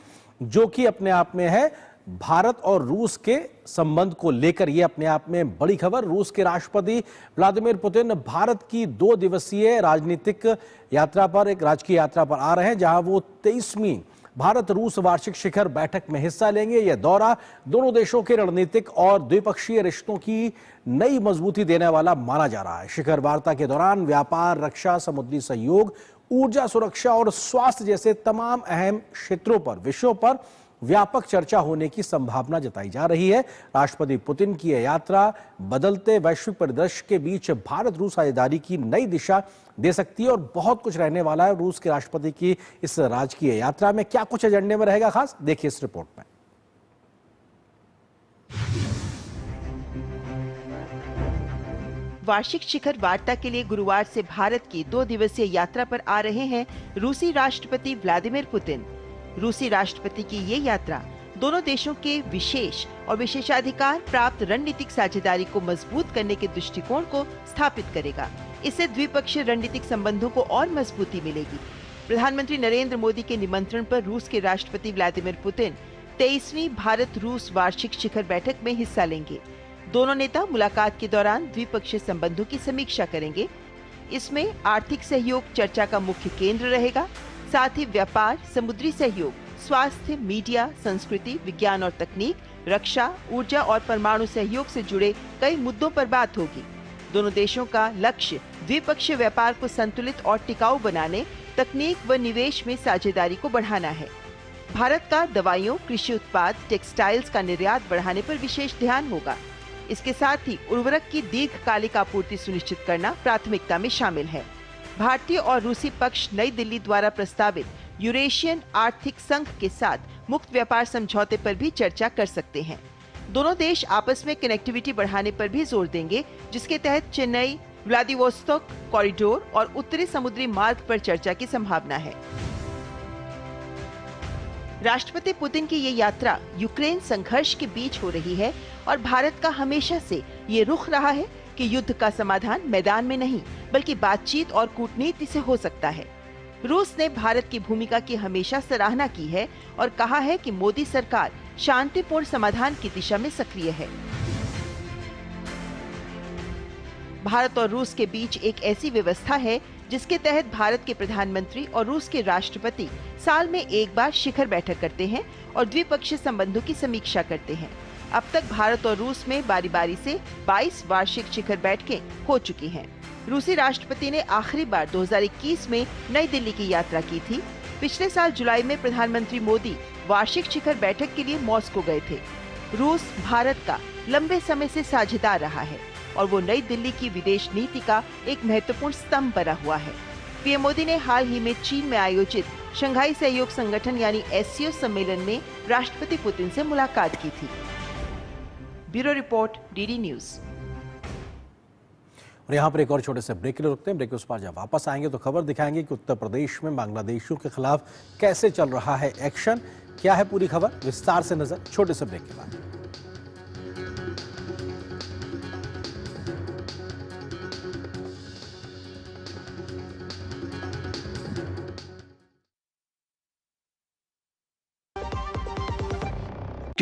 जो कि अपने आप में है भारत और रूस के संबंध को लेकर। ये अपने आप में बड़ी खबर। रूस के राष्ट्रपति व्लादिमीर पुतिन भारत की 2 दिवसीय राजनीतिक यात्रा पर, एक राजकीय यात्रा पर आ रहे हैं, जहां वो 23वीं भारत रूस वार्षिक शिखर बैठक में हिस्सा लेंगे। यह दौरा दोनों देशों के रणनीतिक और द्विपक्षीय रिश्तों की नई मजबूती देने वाला माना जा रहा है। शिखर वार्ता के दौरान व्यापार, रक्षा, समुद्री सहयोग, ऊर्जा सुरक्षा और स्वास्थ्य जैसे तमाम अहम क्षेत्रों पर, विषयों पर व्यापक चर्चा होने की संभावना जताई जा रही है। राष्ट्रपति पुतिन की यह यात्रा बदलते वैश्विक परिदृश्य के बीच भारत रूस साझेदारी की नई दिशा दे सकती है और बहुत कुछ रहने वाला है रूस के राष्ट्रपति की इस राजकीय यात्रा में। क्या कुछ एजेंडे में रहेगा खास, देखिए इस रिपोर्ट में। वार्षिक शिखर वार्ता के लिए गुरुवार से भारत की 2 दिवसीय यात्रा पर आ रहे हैं रूसी राष्ट्रपति व्लादिमीर पुतिन। रूसी राष्ट्रपति की ये यात्रा दोनों देशों के विशेष और विशेषाधिकार प्राप्त रणनीतिक साझेदारी को मजबूत करने के दृष्टिकोण को स्थापित करेगा। इससे द्विपक्षीय रणनीतिक संबंधों को और मजबूती मिलेगी। प्रधानमंत्री नरेंद्र मोदी के निमंत्रण पर रूस के राष्ट्रपति व्लादिमीर पुतिन 23वीं भारत रूस वार्षिक शिखर बैठक में हिस्सा लेंगे। दोनों नेता मुलाकात के दौरान द्विपक्षीय संबंधों की समीक्षा करेंगे। इसमें आर्थिक सहयोग चर्चा का मुख्य केंद्र रहेगा। साथ ही व्यापार, समुद्री सहयोग, स्वास्थ्य, मीडिया, संस्कृति, विज्ञान और तकनीक, रक्षा, ऊर्जा और परमाणु सहयोग से जुड़े कई मुद्दों पर बात होगी। दोनों देशों का लक्ष्य द्विपक्षीय व्यापार को संतुलित और टिकाऊ बनाने, तकनीक व निवेश में साझेदारी को बढ़ाना है। भारत का दवाइयों, कृषि उत्पाद, टेक्सटाइल्स का निर्यात बढ़ाने पर विशेष ध्यान होगा। इसके साथ ही उर्वरक की दीर्घकालिक आपूर्ति सुनिश्चित करना प्राथमिकता में शामिल है। भारतीय और रूसी पक्ष नई दिल्ली द्वारा प्रस्तावित यूरेशियन आर्थिक संघ के साथ मुक्त व्यापार समझौते पर भी चर्चा कर सकते हैं। दोनों देश आपस में कनेक्टिविटी बढ़ाने पर भी जोर देंगे, जिसके तहत चेन्नई व्लादिवोस्तोक कॉरिडोर और उत्तरी समुद्री मार्ग पर चर्चा की संभावना है। राष्ट्रपति पुतिन की ये यात्रा यूक्रेन संघर्ष के बीच हो रही है और भारत का हमेशा से ये रुख रहा है कि युद्ध का समाधान मैदान में नहीं बल्कि बातचीत और कूटनीति से हो सकता है। रूस ने भारत की भूमिका की हमेशा सराहना की है और कहा है कि मोदी सरकार शांतिपूर्ण समाधान की दिशा में सक्रिय है। भारत और रूस के बीच एक ऐसी व्यवस्था है जिसके तहत भारत के प्रधानमंत्री और रूस के राष्ट्रपति साल में एक बार शिखर बैठक करते हैं और द्विपक्षीय संबंधों की समीक्षा करते हैं। अब तक भारत और रूस में बारी बारी से 22 वार्षिक शिखर बैठकें हो चुकी हैं। रूसी राष्ट्रपति ने आखिरी बार 2021 में नई दिल्ली की यात्रा की थी। पिछले साल जुलाई में प्रधानमंत्री मोदी वार्षिक शिखर बैठक के लिए मॉस्को गए थे। रूस भारत का लंबे समय से साझेदार रहा है और वो नई दिल्ली की विदेश नीति का एक महत्वपूर्ण स्तंभ बना हुआ है। पीएम मोदी ने हाल ही में चीन में आयोजित शंघाई सहयोग संगठन यानी SCO सम्मेलन में राष्ट्रपति पुतिन से मुलाकात की थी। Bureau report, DD news. और यहाँ पर एक और छोटे से ब्रेक के लिए रुकते हैं। ब्रेक के उस पार जब वापस आएंगे तो खबर दिखाएंगे कि उत्तर प्रदेश में बांग्लादेशियों के खिलाफ कैसे चल रहा है एक्शन। क्या है पूरी खबर, विस्तार से नजर छोटे से ब्रेक के बाद।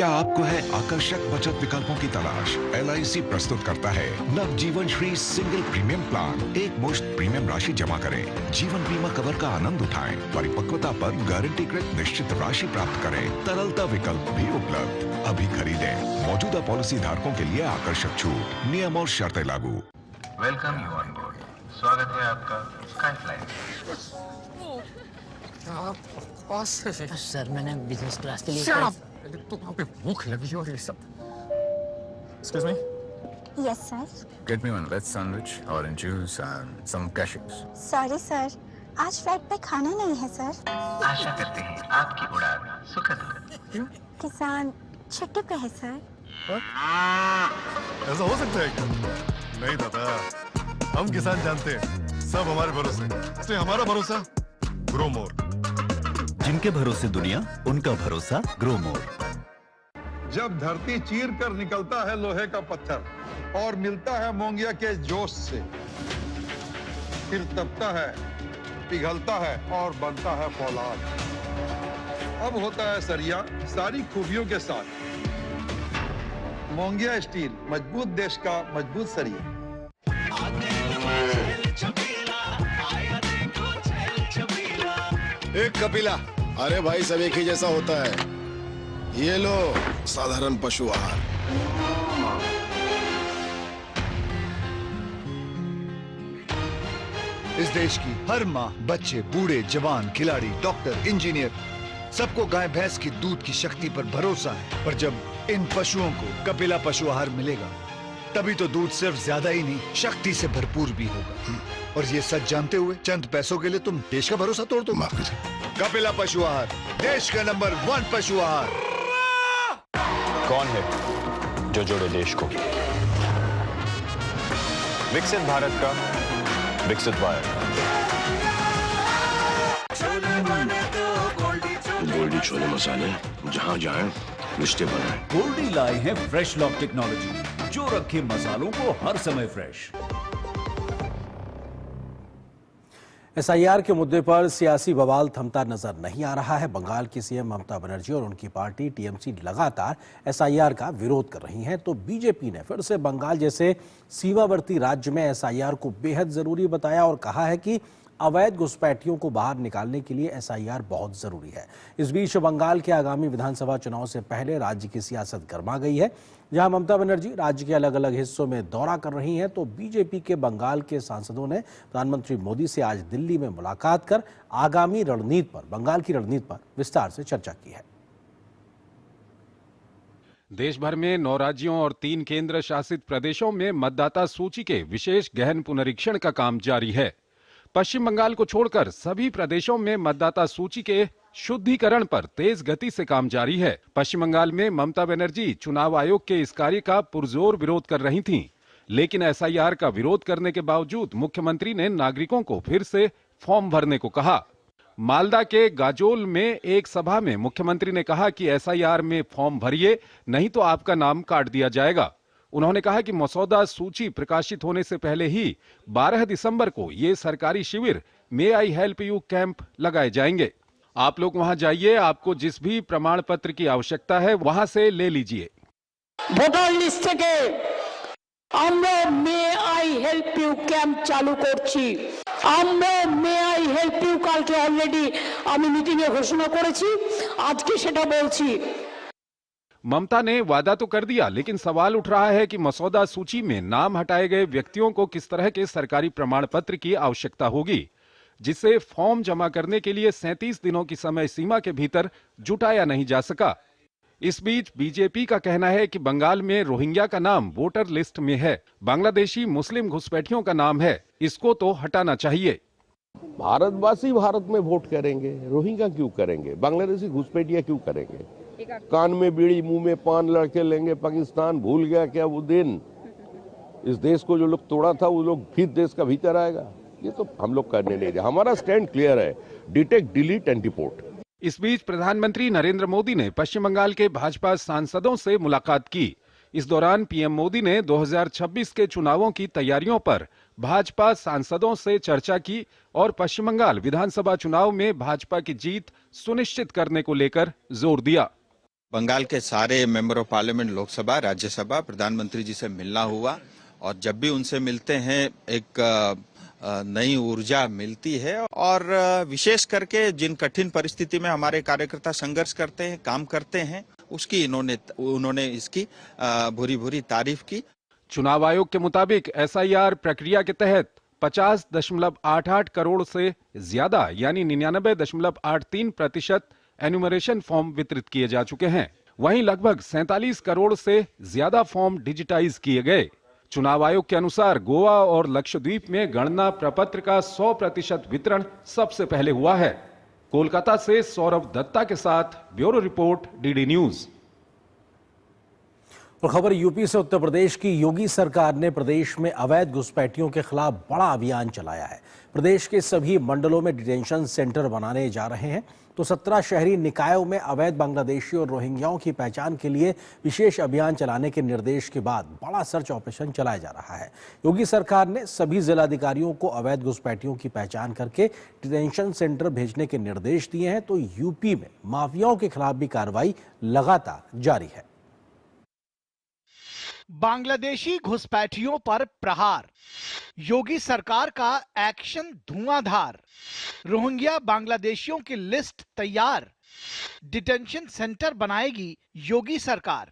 क्या आपको है आकर्षक बचत विकल्पों की तलाश? LIC प्रस्तुत करता है नव जीवन श्री सिंगल प्रीमियम प्लान। एक मुश्त प्रीमियम राशि जमा करें, जीवन बीमा कवर का आनंद उठाएं, परिपक्वता पर गारंटीकृत निश्चित राशि प्राप्त करें, तरलता विकल्प भी उपलब्ध। अभी खरीदें। मौजूदा पॉलिसी धारकों के लिए आकर्षक छूट, नियम और शर्तें लागू। Welcome you on board. स्वागत है आपका स्काई फ्लाइट। सर मैंने बिजनेस क्लास के लिए तो वहाँ पे भूख लगी और ये सब। Excuse me? Yes, sir. Get me one veg sandwich, orange juice and some cashews. Sorry, sir. आज फ्लाइट पे खाना नहीं है, सर। आशा करते हैं आपकी उड़ान सुखद हो। किसान छुट्टी पे है, सर। ऐसा हो सकता है क्या? नहीं दादा, हम किसान जानते हैं सब हमारे भरोसे, इसलिए हमारा भरोसा ग्रो मोर। जिनके भरोसे दुनिया, उनका भरोसा ग्रो मोर। जब धरती चीर कर निकलता है लोहे का पत्थर और मिलता है मोंगिया के जोश से, फिर तपता है, पिघलता है और बनता है फौलाद। अब होता है सरिया सारी खूबियों के साथ। मोंगिया स्टील, मजबूत देश का मजबूत सरिया। एक कपिला, अरे भाई सब एक ही जैसा होता है। ये लो साधारण पशु आहार। इस देश की हर माँ, बच्चे, बूढ़े, जवान, खिलाड़ी, डॉक्टर, इंजीनियर, सबको गाय भैंस की दूध की शक्ति पर भरोसा है। पर जब इन पशुओं को कपिला पशु आहार मिलेगा, तभी तो दूध सिर्फ ज्यादा ही नहीं, शक्ति से भरपूर भी होगा। और ये सच जानते हुए चंद पैसों के लिए तुम देश का भरोसा तोड़ दो। माफ कीजिए। कपिला पशु आहार, देश का नंबर 1 पशु आहार। कौन है जो जोड़े देश को? विकसित भारत का विकसित भारत। गोल्डी छोले मसाले, जहाँ जाएं रिश्ते बनाएं। गोल्डी लाए हैं फ्रेश लॉक टेक्नोलॉजी, जो रखे मसालों को हर समय फ्रेश। SIR के मुद्दे पर सियासी बवाल थमता नजर नहीं आ रहा है। बंगाल की सीएम ममता बनर्जी और उनकी पार्टी TMC लगातार SIR का विरोध कर रही हैं, तो बीजेपी ने फिर से बंगाल जैसे सीमावर्ती राज्य में SIR को बेहद जरूरी बताया और कहा है कि अवैध घुसपैठियों को बाहर निकालने के लिए SIR बहुत जरूरी है। इस बीच बंगाल के आगामी विधानसभा चुनाव से पहले राज्य की सियासत गर्मा गई है। जहां ममता बनर्जी राज्य के अलग अलग हिस्सों में दौरा कर रही हैं, तो बीजेपी के बंगाल के सांसदों ने प्रधानमंत्री मोदी से आज दिल्ली में मुलाकात कर आगामी रणनीति पर, बंगाल की रणनीति पर विस्तार से चर्चा की है। देश भर में 9 राज्यों और 3 केंद्र शासित प्रदेशों में मतदाता सूची के विशेष गहन पुनरीक्षण का काम जारी है। पश्चिम बंगाल को छोड़कर सभी प्रदेशों में मतदाता सूची के शुद्धिकरण पर तेज गति से काम जारी है। पश्चिम बंगाल में ममता बनर्जी चुनाव आयोग के इस कार्य का पुरजोर विरोध कर रही थीं, लेकिन SIR का विरोध करने के बावजूद मुख्यमंत्री ने नागरिकों को फिर से फॉर्म भरने को कहा। मालदा के गाजोल में एक सभा में मुख्यमंत्री ने कहा कि SIR में फॉर्म भरिए, नहीं तो आपका नाम काट दिया जाएगा। उन्होंने कहा कि मसौदा सूची प्रकाशित होने से पहले ही 12 दिसंबर को ये सरकारी शिविर मे आई हेल्प यू कैंप लगाए जाएंगे। आप लोग वहां जाइए, आपको जिस भी प्रमाण पत्र की आवश्यकता है वहां से ले लीजिए। ভোটার লিস্ট থেকে আমরা may I help you camp চালু করছি। আমরা মে আই হেল্প ইউ কালকে অলরেডি আমি মিটিং এ ঘোষণা করেছি, আজকে সেটা বলছি। ममता ने वादा तो कर दिया, लेकिन सवाल उठ रहा है कि मसौदा सूची में नाम हटाए गए व्यक्तियों को किस तरह के सरकारी प्रमाण पत्र की आवश्यकता होगी, जिसे फॉर्म जमा करने के लिए 37 दिनों की समय सीमा के भीतर जुटाया नहीं जा सका। इस बीच बीजेपी का कहना है कि बंगाल में रोहिंग्या का नाम वोटर लिस्ट में है, बांग्लादेशी मुस्लिम घुसपैठियों का नाम है, इसको तो हटाना चाहिए। भारतवासी भारत में वोट करेंगे, रोहिंग्या क्यों करेंगे, बांग्लादेशी घुसपैठिया क्यों करेंगे? कान में बीड़ी मुंह में पान लड़के लेंगे। पाकिस्तान भूल गया क्या वो दिन? इस देश को जो लोग तोड़ा था वो लोग फिर देश का भीतर आएगा? ये तो हम लोग करने नहीं देंगे। हमारा स्टैंड क्लियर है, डिटेक्ट, डिलीट एंड डिपोर्ट। इस बीच प्रधानमंत्री नरेंद्र मोदी ने पश्चिम बंगाल के भाजपा सांसदों से मुलाकात की। इस दौरान पीएम मोदी ने 2026 के चुनावों की तैयारियों पर भाजपा सांसदों से चर्चा की और पश्चिम बंगाल विधानसभा चुनाव में भाजपा की जीत सुनिश्चित करने को लेकर जोर दिया। बंगाल के सारे member of parliament, Lok Sabha, Rajya Sabha, प्रधानमंत्री जी से मिलना हुआ और जब भी उनसे मिलते हैं एक नई ऊर्जा मिलती है और विशेष करके जिन कठिन परिस्थिति में हमारे कार्यकर्ता संघर्ष करते हैं, काम करते हैं, उसकी उन्होंने इसकी भूरी भूरी तारीफ की। चुनाव आयोग के मुताबिक SIR प्रक्रिया के तहत 50.88 करोड़ से ज्यादा यानी 99.83% एन्यूमरेशन फॉर्म वितरित किए जा चुके हैं। वहीं लगभग 47 करोड़ से ज्यादा फॉर्म डिजिटाइज किए गए। चुनाव आयोग के अनुसार गोवा और लक्षद्वीप में गणना प्रपत्र का 100% वितरण सबसे पहले हुआ है। कोलकाता से सौरभ दत्ता के साथ ब्यूरो रिपोर्ट, DD न्यूज। और खबर यूपी से। उत्तर प्रदेश की योगी सरकार ने प्रदेश में अवैध घुसपैठियों के खिलाफ बड़ा अभियान चलाया है। प्रदेश के सभी मंडलों में डिटेंशन सेंटर बनाने जा रहे हैं। तो 17 शहरी निकायों में अवैध बांग्लादेशी और रोहिंग्याओं की पहचान के लिए विशेष अभियान चलाने के निर्देश के बाद बड़ा सर्च ऑपरेशन चलाया जा रहा है। योगी सरकार ने सभी जिलाधिकारियों को अवैध घुसपैठियों की पहचान करके डिटेंशन सेंटर भेजने के निर्देश दिए हैं। तो यूपी में माफियाओं के खिलाफ भी कार्रवाई लगातार जारी है। बांग्लादेशी घुसपैठियों पर प्रहार, योगी सरकार का एक्शन धुआंधार, रोहिंग्या बांग्लादेशियों की लिस्ट तैयार, डिटेंशन सेंटर बनाएगी योगी सरकार।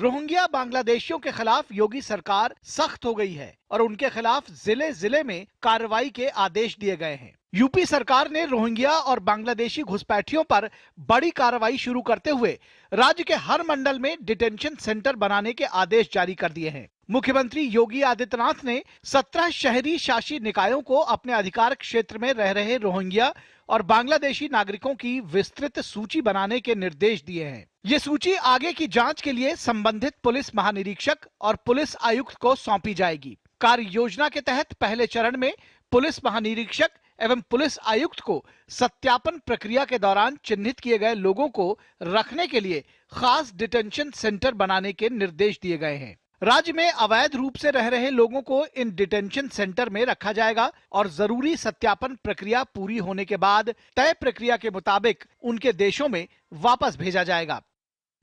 रोहिंग्या बांग्लादेशियों के खिलाफ योगी सरकार सख्त हो गई है और उनके खिलाफ जिले जिले में कार्रवाई के आदेश दिए गए हैं। यूपी सरकार ने रोहिंग्या और बांग्लादेशी घुसपैठियों पर बड़ी कार्रवाई शुरू करते हुए राज्य के हर मंडल में डिटेंशन सेंटर बनाने के आदेश जारी कर दिए हैं। मुख्यमंत्री योगी आदित्यनाथ ने 17 शहरी शासी निकायों को अपने अधिकार क्षेत्र में रह रहे रोहिंग्या और बांग्लादेशी नागरिकों की विस्तृत सूची बनाने के निर्देश दिए हैं। ये सूची आगे की जांच के लिए संबंधित पुलिस महानिरीक्षक और पुलिस आयुक्त को सौंपी जाएगी। कार्य योजना के तहत पहले चरण में पुलिस महानिरीक्षक एवं पुलिस आयुक्त को सत्यापन प्रक्रिया के दौरान चिन्हित किए गए लोगों को रखने के लिए खास डिटेंशन सेंटर बनाने के निर्देश दिए गए हैं। राज्य में अवैध रूप से रह रहे लोगों को इन डिटेंशन सेंटर में रखा जाएगा और जरूरी सत्यापन प्रक्रिया पूरी होने के बाद तय प्रक्रिया के मुताबिक उनके देशों में वापस भेजा जाएगा।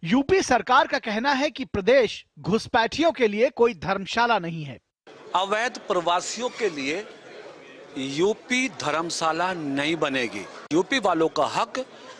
यूपी सरकार का कहना है कि प्रदेश घुसपैठियों के लिए कोई धर्मशाला नहीं है। अवैध प्रवासियों के लिए यूपी धर्मशाला नहीं बनेगी। यूपी वालों का हक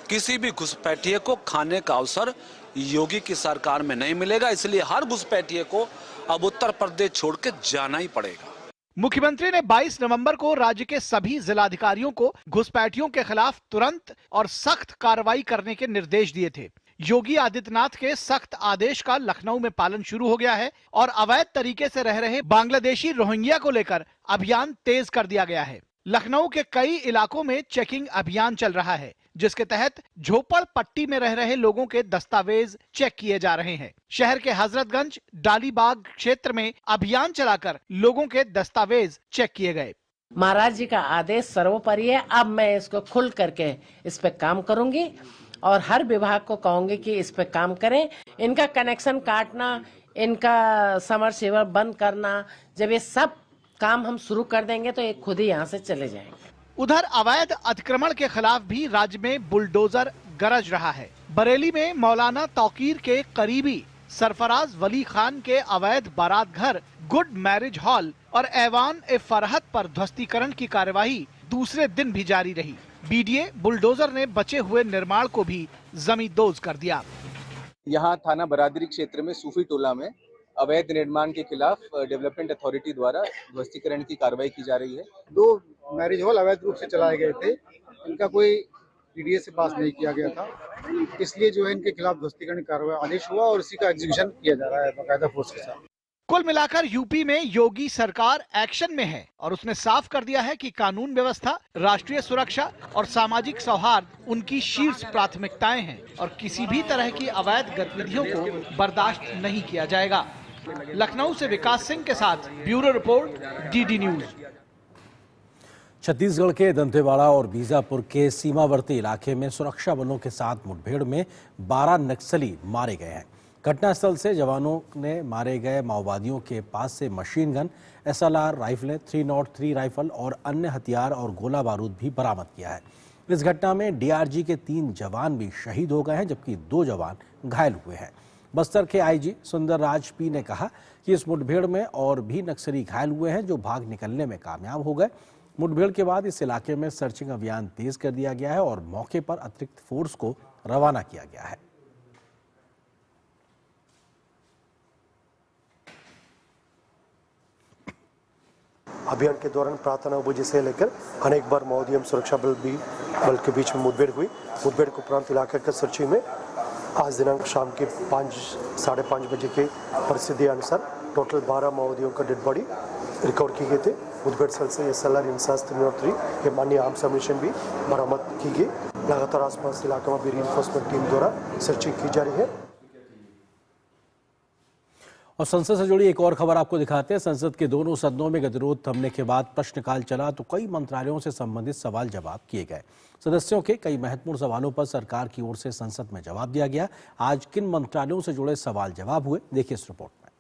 किसी भी घुसपैठिए को खाने का अवसर योगी की सरकार में नहीं मिलेगा, इसलिए हर घुसपैठिए को अब उत्तर प्रदेश छोड़ के जाना ही पड़ेगा। मुख्यमंत्री ने 22 नवंबर को राज्य के सभी जिलाधिकारियों को घुसपैठियों के खिलाफ तुरंत और सख्त कार्रवाई करने के निर्देश दिए थे। योगी आदित्यनाथ के सख्त आदेश का लखनऊ में पालन शुरू हो गया है और अवैध तरीके से रह रहे बांग्लादेशी रोहिंग्या को लेकर अभियान तेज कर दिया गया है। लखनऊ के कई इलाकों में चेकिंग अभियान चल रहा है, जिसके तहत झोपड़ पट्टी में रह रहे लोगों के दस्तावेज चेक किए जा रहे हैं। शहर के हजरतगंज, डालीबाग क्षेत्र में अभियान चलाकर लोगों के दस्तावेज चेक किए गए। महाराज जी का आदेश सर्वोपरि है। अब मैं इसको खुल करके इस पे काम करूंगी और हर विभाग को कहूंगी कि इस पे काम करें। इनका कनेक्शन काटना, इनका समरसेबल बंद करना, जब ये सब काम हम शुरू कर देंगे तो ये खुद ही यहाँ से चले जाएंगे। उधर अवैध अतिक्रमण के खिलाफ भी राज्य में बुलडोजर गरज रहा है। बरेली में मौलाना तौकीर के करीबी सरफराज वली खान के अवैध बारात घर, गुड मैरिज हॉल और ऐवान ए फरहत पर ध्वस्तीकरण की कार्यवाही दूसरे दिन भी जारी रही। बीडीए बुलडोजर ने बचे हुए निर्माण को भी जमींदोज कर दिया। यहाँ थाना बरादरी क्षेत्र में सूफी टोला में अवैध निर्माण के खिलाफ डेवलपमेंट अथॉरिटी द्वारा ध्वस्तीकरण की कार्रवाई की जा रही है। 2 मैरिज हॉल अवैध रूप से चलाए गए थे, इनका कोई पीडीए से पास नहीं किया गया था, इसलिए जो है इनके खिलाफ ध्वस्तीकरण कार्रवाई आदेश हुआ और इसी का एग्जीक्यूशन किया जा रहा है बाकायदा फोर्स के साथ। कुल मिलाकर यूपी में योगी सरकार एक्शन में है और उसने साफ कर दिया है कि कानून व्यवस्था, राष्ट्रीय सुरक्षा और सामाजिक सौहार्द उनकी शीर्ष प्राथमिकताएं हैं और किसी भी तरह की अवैध गतिविधियों को बर्दाश्त नहीं किया जाएगा। लखनऊ से विकास सिंह के साथ bureau report, DD news. Chhattisgarh के दंतेवाड़ा और बीजापुर के सीमावर्ती इलाके में सुरक्षा बलों के साथ मुठभेड़ में 12 नक्सली मारे गए हैं। घटनास्थल से जवानों ने मारे गए माओवादियों के पास से मशीन गन, SLR राइफलें, 303 राइफल और अन्य हथियार और गोला बारूद भी बरामद किया है। इस घटना में डीआरजी के 3 जवान भी शहीद हो गए हैं, जबकि 2 जवान घायल हुए हैं। बस्तर के आईजी सुंदर राज पी ने कहा कि इस मुठभेड़ में और भी नक्सली घायल हुए हैं, जो भाग निकलने में कामयाब हो गए। मुठभेड़ के बाद इस इलाके में सर्चिंग अभियान तेज कर दिया गया है और मौके पर अतिरिक्त फोर्स को रवाना किया गया है। अभियान के दौरान प्रातः 9 बजे से लेकर अनेक बार माओवादी एवं सुरक्षा बल के बीच में मुठभेड़ हुई। मुठभेड़ के उपरांत इलाके के सर्चिंग में आज दिनांक शाम के 5, 5:30 बजे के परिस्थिति अनुसार टोटल 12 माओवादियों का डेड बॉडी रिकवर की गए थे। मुठभेड़ स्थल से SLR इंसास 303 के मान्य आर्म्स एम्युनिशन भी बरामद की गई। लगातार आसपास इलाके में भी रीइंफोर्समेंट टीम द्वारा सर्चिंग की जा रही है। और संसद से जुड़ी एक और खबर आपको दिखाते हैं। संसद के दोनों सदनों में गतिरोध थमने के बाद प्रश्नकाल चला तो कई मंत्रालयों से संबंधित सवाल जवाब किए गए। सदस्यों के कई महत्वपूर्ण सवालों पर सरकार की ओर से संसद में जवाब दिया गया। आज किन मंत्रालयों से जुड़े सवाल जवाब हुए, देखिए इस रिपोर्ट में।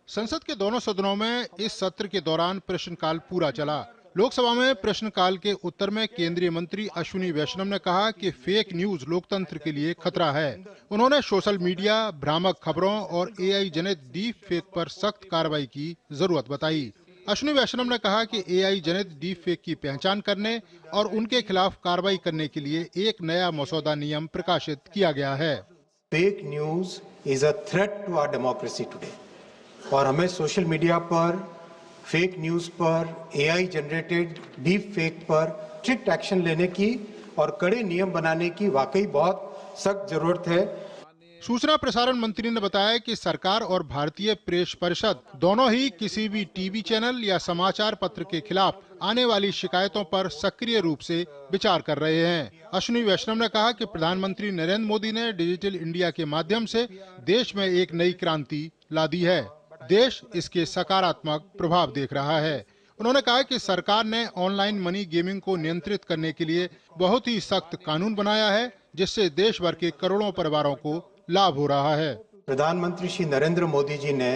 संसद के दोनों सदनों में इस सत्र के दौरान प्रश्नकाल पूरा चला। लोकसभा में प्रश्नकाल के उत्तर में केंद्रीय मंत्री अश्विनी वैष्णव ने कहा कि फेक न्यूज लोकतंत्र के लिए खतरा है। उन्होंने सोशल मीडिया, भ्रामक खबरों और AI जनित डीप फेक पर सख्त कार्रवाई की जरूरत बताई। अश्विनी वैष्णव ने कहा कि AI जनित डीप फेक की पहचान करने और उनके खिलाफ कार्रवाई करने के लिए एक नया मसौदा नियम प्रकाशित किया गया है। Fake news is a threat to our democracy today और हमें सोशल मीडिया पर, फेक न्यूज पर, AI जनरेटेड डीप फेक पर स्ट्रिक्ट एक्शन लेने की और कड़े नियम बनाने की वाकई बहुत सख्त जरूरत है। सूचना प्रसारण मंत्री ने बताया कि सरकार और भारतीय प्रेस परिषद दोनों ही किसी भी टीवी चैनल या समाचार पत्र के खिलाफ आने वाली शिकायतों पर सक्रिय रूप से विचार कर रहे हैं। अश्विनी वैष्णव ने कहा कि प्रधानमंत्री नरेंद्र मोदी ने डिजिटल इंडिया के माध्यम से देश में एक नई क्रांति ला दी है। देश इसके सकारात्मक प्रभाव देख रहा है। उन्होंने कहा कि सरकार ने ऑनलाइन मनी गेमिंग को नियंत्रित करने के लिए बहुत ही सख्त कानून बनाया है, जिससे देश भर के करोड़ों परिवारों को लाभ हो रहा है। प्रधानमंत्री श्री नरेंद्र मोदी जी ने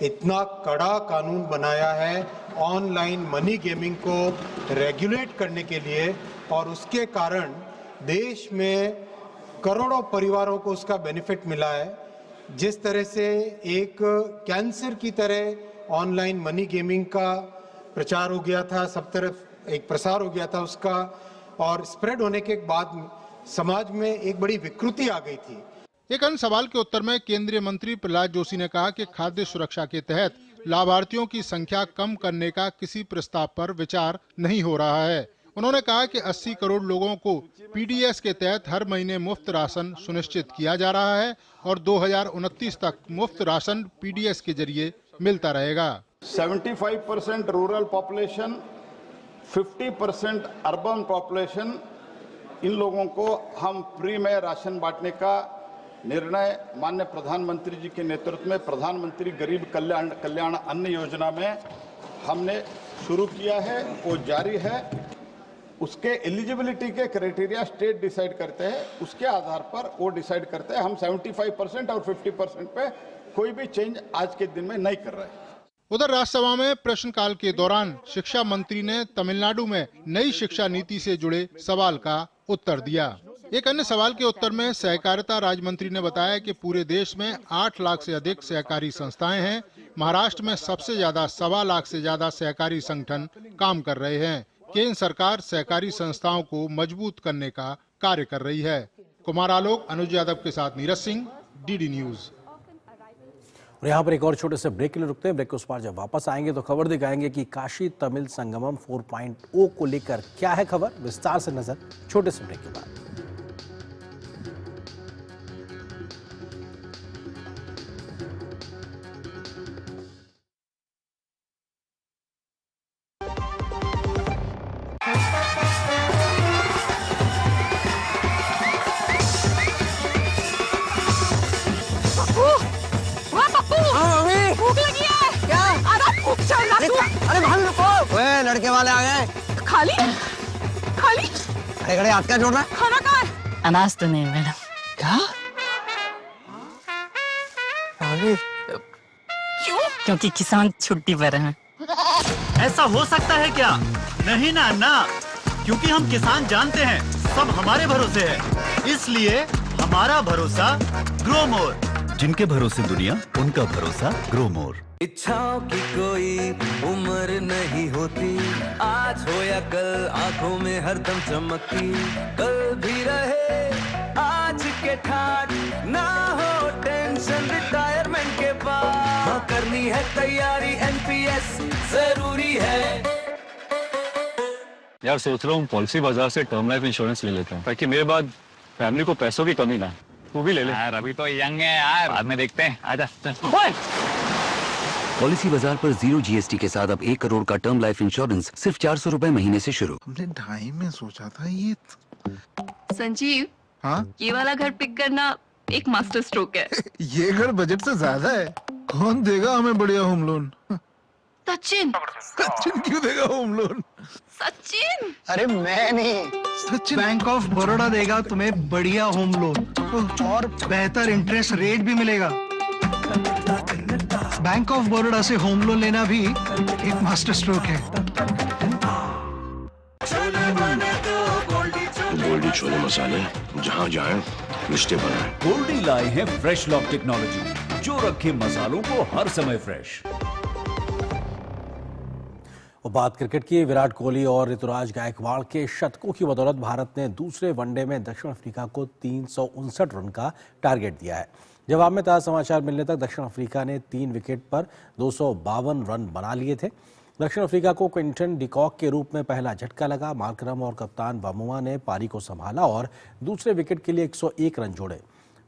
इतना कड़ा कानून बनाया है ऑनलाइन मनी गेमिंग को रेगुलेट करने के लिए और उसके कारण देश में करोड़ों परिवारों को उसका बेनिफिट मिला है। जिस तरह से एक कैंसर की तरह ऑनलाइन मनी गेमिंग का प्रचार हो गया था, सब तरफ एक प्रसार हो गया था उसका, और स्प्रेड होने के बाद समाज में एक बड़ी विकृति आ गई थी। एक अन्य सवाल के उत्तर में केंद्रीय मंत्री प्रहलाद जोशी ने कहा कि खाद्य सुरक्षा के तहत लाभार्थियों की संख्या कम करने का किसी प्रस्ताव पर विचार नहीं हो रहा है। उन्होंने कहा कि 80 करोड़ लोगों को PDS के तहत हर महीने मुफ्त राशन सुनिश्चित किया जा रहा है और 2029 तक मुफ्त राशन PDS के जरिए मिलता रहेगा। 75% रूरल पॉपुलेशन, 50% अर्बन पॉपुलेशन, इन लोगों को हम फ्री में राशन बांटने का निर्णय माननीय प्रधानमंत्री जी के नेतृत्व में प्रधानमंत्री गरीब कल्याण अन्न योजना में हमने शुरू किया है, वो जारी है। उसके एलिजिबिलिटी के क्राइटेरिया स्टेट डिसाइड करते हैं, उसके आधार पर वो डिसाइड करते हैं। हम 75% और 50% पे कोई भी चेंज आज के दिन में नहीं कर रहे हैं। उधर राज्यसभा में प्रश्नकाल के दौरान शिक्षा मंत्री ने तमिलनाडु में नई शिक्षा नीति से जुड़े सवाल का उत्तर दिया। एक अन्य सवाल के उत्तर में सहकारिता राज्य मंत्री ने बताया कि पूरे देश में 8 लाख से अधिक सहकारी संस्थाएं हैं। महाराष्ट्र में सबसे ज्यादा 1.25 लाख से ज्यादा सहकारी संगठन काम कर रहे हैं। केंद्र सरकार सहकारी संस्थाओं को मजबूत करने का कार्य कर रही है। कुमार आलोक, अनुज यादव के साथ नीरज सिंह, DD न्यूज। और यहाँ पर एक और छोटे से ब्रेक के लिए रुकते हैं। ब्रेक के उस पार जब वापस आएंगे तो खबर दिखाएंगे कि काशी तमिल संगमम 4.0 को लेकर क्या है खबर, विस्तार से नजर छोटे से ब्रेक के बाद। अरे लड़के वाले आ गए। खाली खाली। अरे खड़े हाथ क्या जोड़ रहा है? खाना कहाँ है? अनाज तो नहीं मैडम। क्या? क्यों? क्योंकि किसान छुट्टी पर हैं। ऐसा हो सकता है क्या? नहीं ना अन्ना, क्योंकि हम किसान जानते हैं सब हमारे भरोसे है, इसलिए हमारा भरोसा ग्रो मोर। जिनके भरोसे दुनिया, उनका भरोसा ग्रो मोर। इच्छाओं की कोई उम्र नहीं होती, आज हो या कल आंखों में हरदम चमकती, कल भी रहे आज के ठाट, ना हो टेंशन रिटायरमेंट के बाद, हाँ करनी है तैयारी एनपीएस जरूरी है। यार सोच रहा हूँ पॉलिसी बाजार से टर्म लाइफ इंश्योरेंस ले लेता हूँ, ताकि मेरे बाद फैमिली को पैसों की कमी ना। तू भी ले ले यार, अभी तो यंग है यार, बाद में देखते हैं, आजा। पॉलिसी बाजार पर 0 GST के साथ अब 1 करोड़ का टर्म लाइफ इंश्योरेंस सिर्फ 400 रुपए महीने से शुरू। हमने 2.5 में सोचा था ये। संजीव, हाँ ये वाला घर पिक करना एक मास्टर स्ट्रोक है। ये घर बजट से ज्यादा है, कौन देगा हमें बढ़िया होम लोन? सचिन। सचिन क्यों देगा होम लोन? सचिन? अरे मैं नहीं, सचिन। बैंक ऑफ बड़ौदा देगा तुम्हें बढ़िया होम लोन और बेहतर इंटरेस्ट रेट भी मिलेगा। बैंक ऑफ बड़ौदा से होम लोन लेना भी एक मास्टर स्ट्रोक है। गोल्डी छोले मसाले, जहाँ जाए रिश्ते बनाए। गोल्डी लाए हैं फ्रेश लॉक टेक्नोलॉजी, जो रखे मसालों को हर समय फ्रेश। और बात क्रिकेट की, विराट कोहली और ऋतुराज गायकवाड़ के शतकों की बदौलत भारत ने दूसरे वनडे में दक्षिण अफ्रीका को 359 रन का टारगेट दिया है। जवाब में ताज़ा समाचार मिलने तक दक्षिण अफ्रीका ने 3 विकेट पर 252 रन बना लिए थे। दक्षिण अफ्रीका को क्विंटन डिकॉक के रूप में पहला झटका लगा। मार्करम और कप्तान बामुआ ने पारी को संभाला और दूसरे विकेट के लिए 101 रन जोड़े।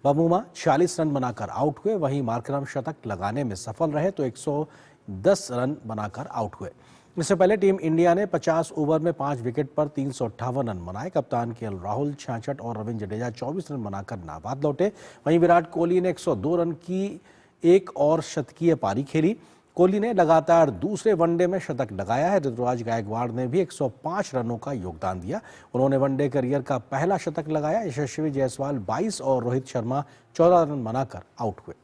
बामुआ 40 रन बनाकर आउट हुए, वहीं मार्करम शतक लगाने में सफल रहे तो 110 रन बनाकर आउट हुए। इससे पहले टीम इंडिया ने 50 ओवर में 5 विकेट पर 358 रन बनाए। कप्तान केएल राहुल 66 और रविंद्र जडेजा 24 रन बनाकर नाबाद लौटे। वहीं विराट कोहली ने 102 रन की एक और शतकीय पारी खेली। कोहली ने लगातार दूसरे वनडे में शतक लगाया है। ऋतुराज गायकवाड़ ने भी 105 रनों का योगदान दिया। उन्होंने वनडे करियर का पहला शतक लगाया। यशस्वी जायसवाल 22 और रोहित शर्मा 14 रन बनाकर आउट हुए।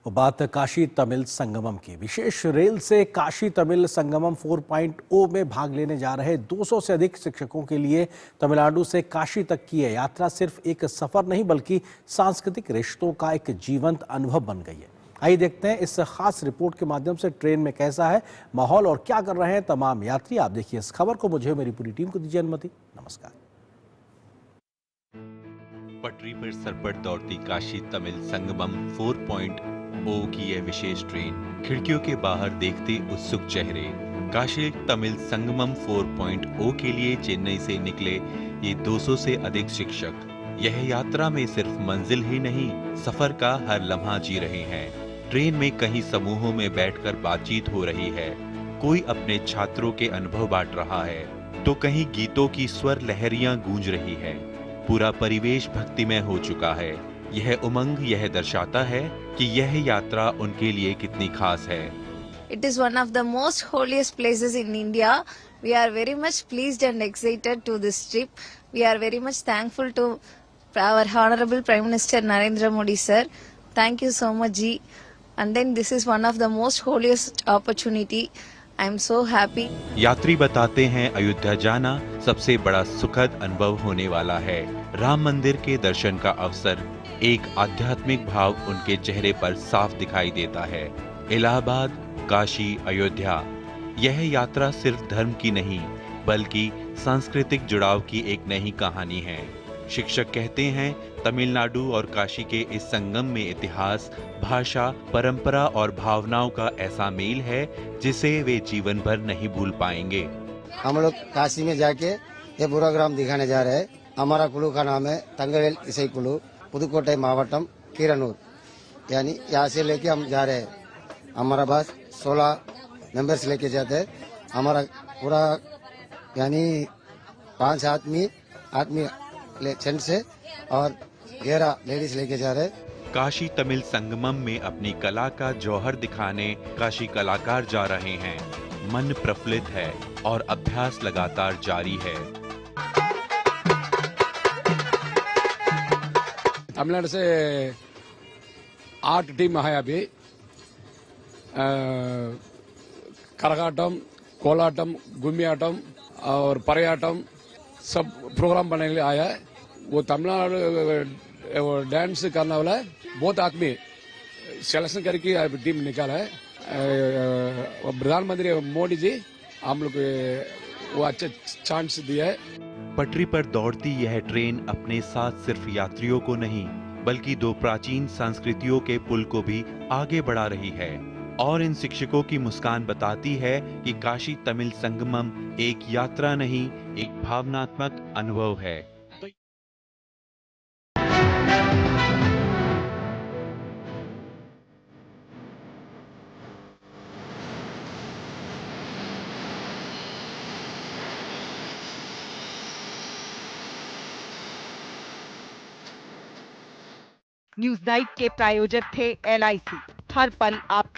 बात काशी तमिल संगमम की। विशेष रेल से काशी तमिल संगमम 4.0 में भाग लेने जा रहे 200 से अधिक शिक्षकों के लिए तमिलनाडु से काशी तक की यह यात्रा सिर्फ एक सफर नहीं बल्कि सांस्कृतिक रिश्तों का एक जीवंत अनुभव बन गई है। आइए देखते हैं इस खास रिपोर्ट के माध्यम से ट्रेन में कैसा है माहौल और क्या कर रहे हैं तमाम यात्री। आप देखिए इस खबर को। मुझे मेरी पूरी टीम को दीजिए अनुमति। नमस्कार। पटरी पर सरपट दौड़ती काशी तमिल संगमम 4.0 की यह विशेष ट्रेन, खिड़कियों के बाहर देखते उत्सुक चेहरे। काशी तमिल संगमम 4.0 के लिए चेन्नई से निकले ये 200 से अधिक शिक्षक यह यात्रा में सिर्फ मंजिल ही नहीं, सफर का हर लम्हा जी रहे हैं। ट्रेन में कहीं समूहों में बैठकर बातचीत हो रही है, कोई अपने छात्रों के अनुभव बांट रहा है, तो कहीं गीतों की स्वर लहरियां गूंज रही है। पूरा परिवेश भक्तिमय हो चुका है। यह उमंग यह दर्शाता है कि यह यात्रा उनके लिए कितनी खास है। It is one of the most holiest places in India. We are very much pleased and excited to this trip. We are very much thankful to our Honorable Prime Minister Narendra Modi sir. Thank you so much ji. And then this is one of the most holiest opportunity. I am so happy. यात्री बताते हैं अयोध्या जाना सबसे बड़ा सुखद अनुभव होने वाला है। राम मंदिर के दर्शन का अवसर, एक आध्यात्मिक भाव उनके चेहरे पर साफ दिखाई देता है। इलाहाबाद, काशी, अयोध्या, यह यात्रा सिर्फ धर्म की नहीं बल्कि सांस्कृतिक जुड़ाव की एक नई कहानी है। शिक्षक कहते हैं तमिलनाडु और काशी के इस संगम में इतिहास, भाषा, परंपरा और भावनाओं का ऐसा मेल है जिसे वे जीवन भर नहीं भूल पाएंगे। हम लोग काशी में जाके ये प्रोग्राम दिखाने जा रहे हैं। हमारा कुलू का नाम है तंगवेल इसाई कुलू, पुदुकोट्टई मावटम, किरनूर। यानी यहाँ से लेके हम जा रहे हैं। हमारा पास 16 मेंबर्स लेके जाते हैं। हमारा पूरा यानी 5 आदमी जेंट्स से और 11 लेडीज लेके जा रहे हैं। काशी तमिल संगमम में अपनी कला का जौहर दिखाने काशी कलाकार जा रहे हैं। मन प्रफुल्लित है और अभ्यास लगातार जारी है। तमिलनाडु से 8 टीम है अभी। करगाटम, कोलाटम, गुम्मियाटम और परयाटम सब प्रोग्राम बनाने के लिए आया है। वो तमिलनाडु डांस करने वाला है, बहुत आदमी सिलेक्शन करके टीम निकाला है। प्रधानमंत्री मोदी जी हम लोग वो अच्छा चांस दिया है। पटरी पर दौड़ती यह ट्रेन अपने साथ सिर्फ यात्रियों को नहीं बल्कि दो प्राचीन संस्कृतियों के पुल को भी आगे बढ़ा रही है। और इन शिक्षकों की मुस्कान बताती है कि काशी तमिल संगमम एक यात्रा नहीं, एक भावनात्मक अनुभव है। न्यूज नाइट के प्रायोजक थे LIC। हर पल आप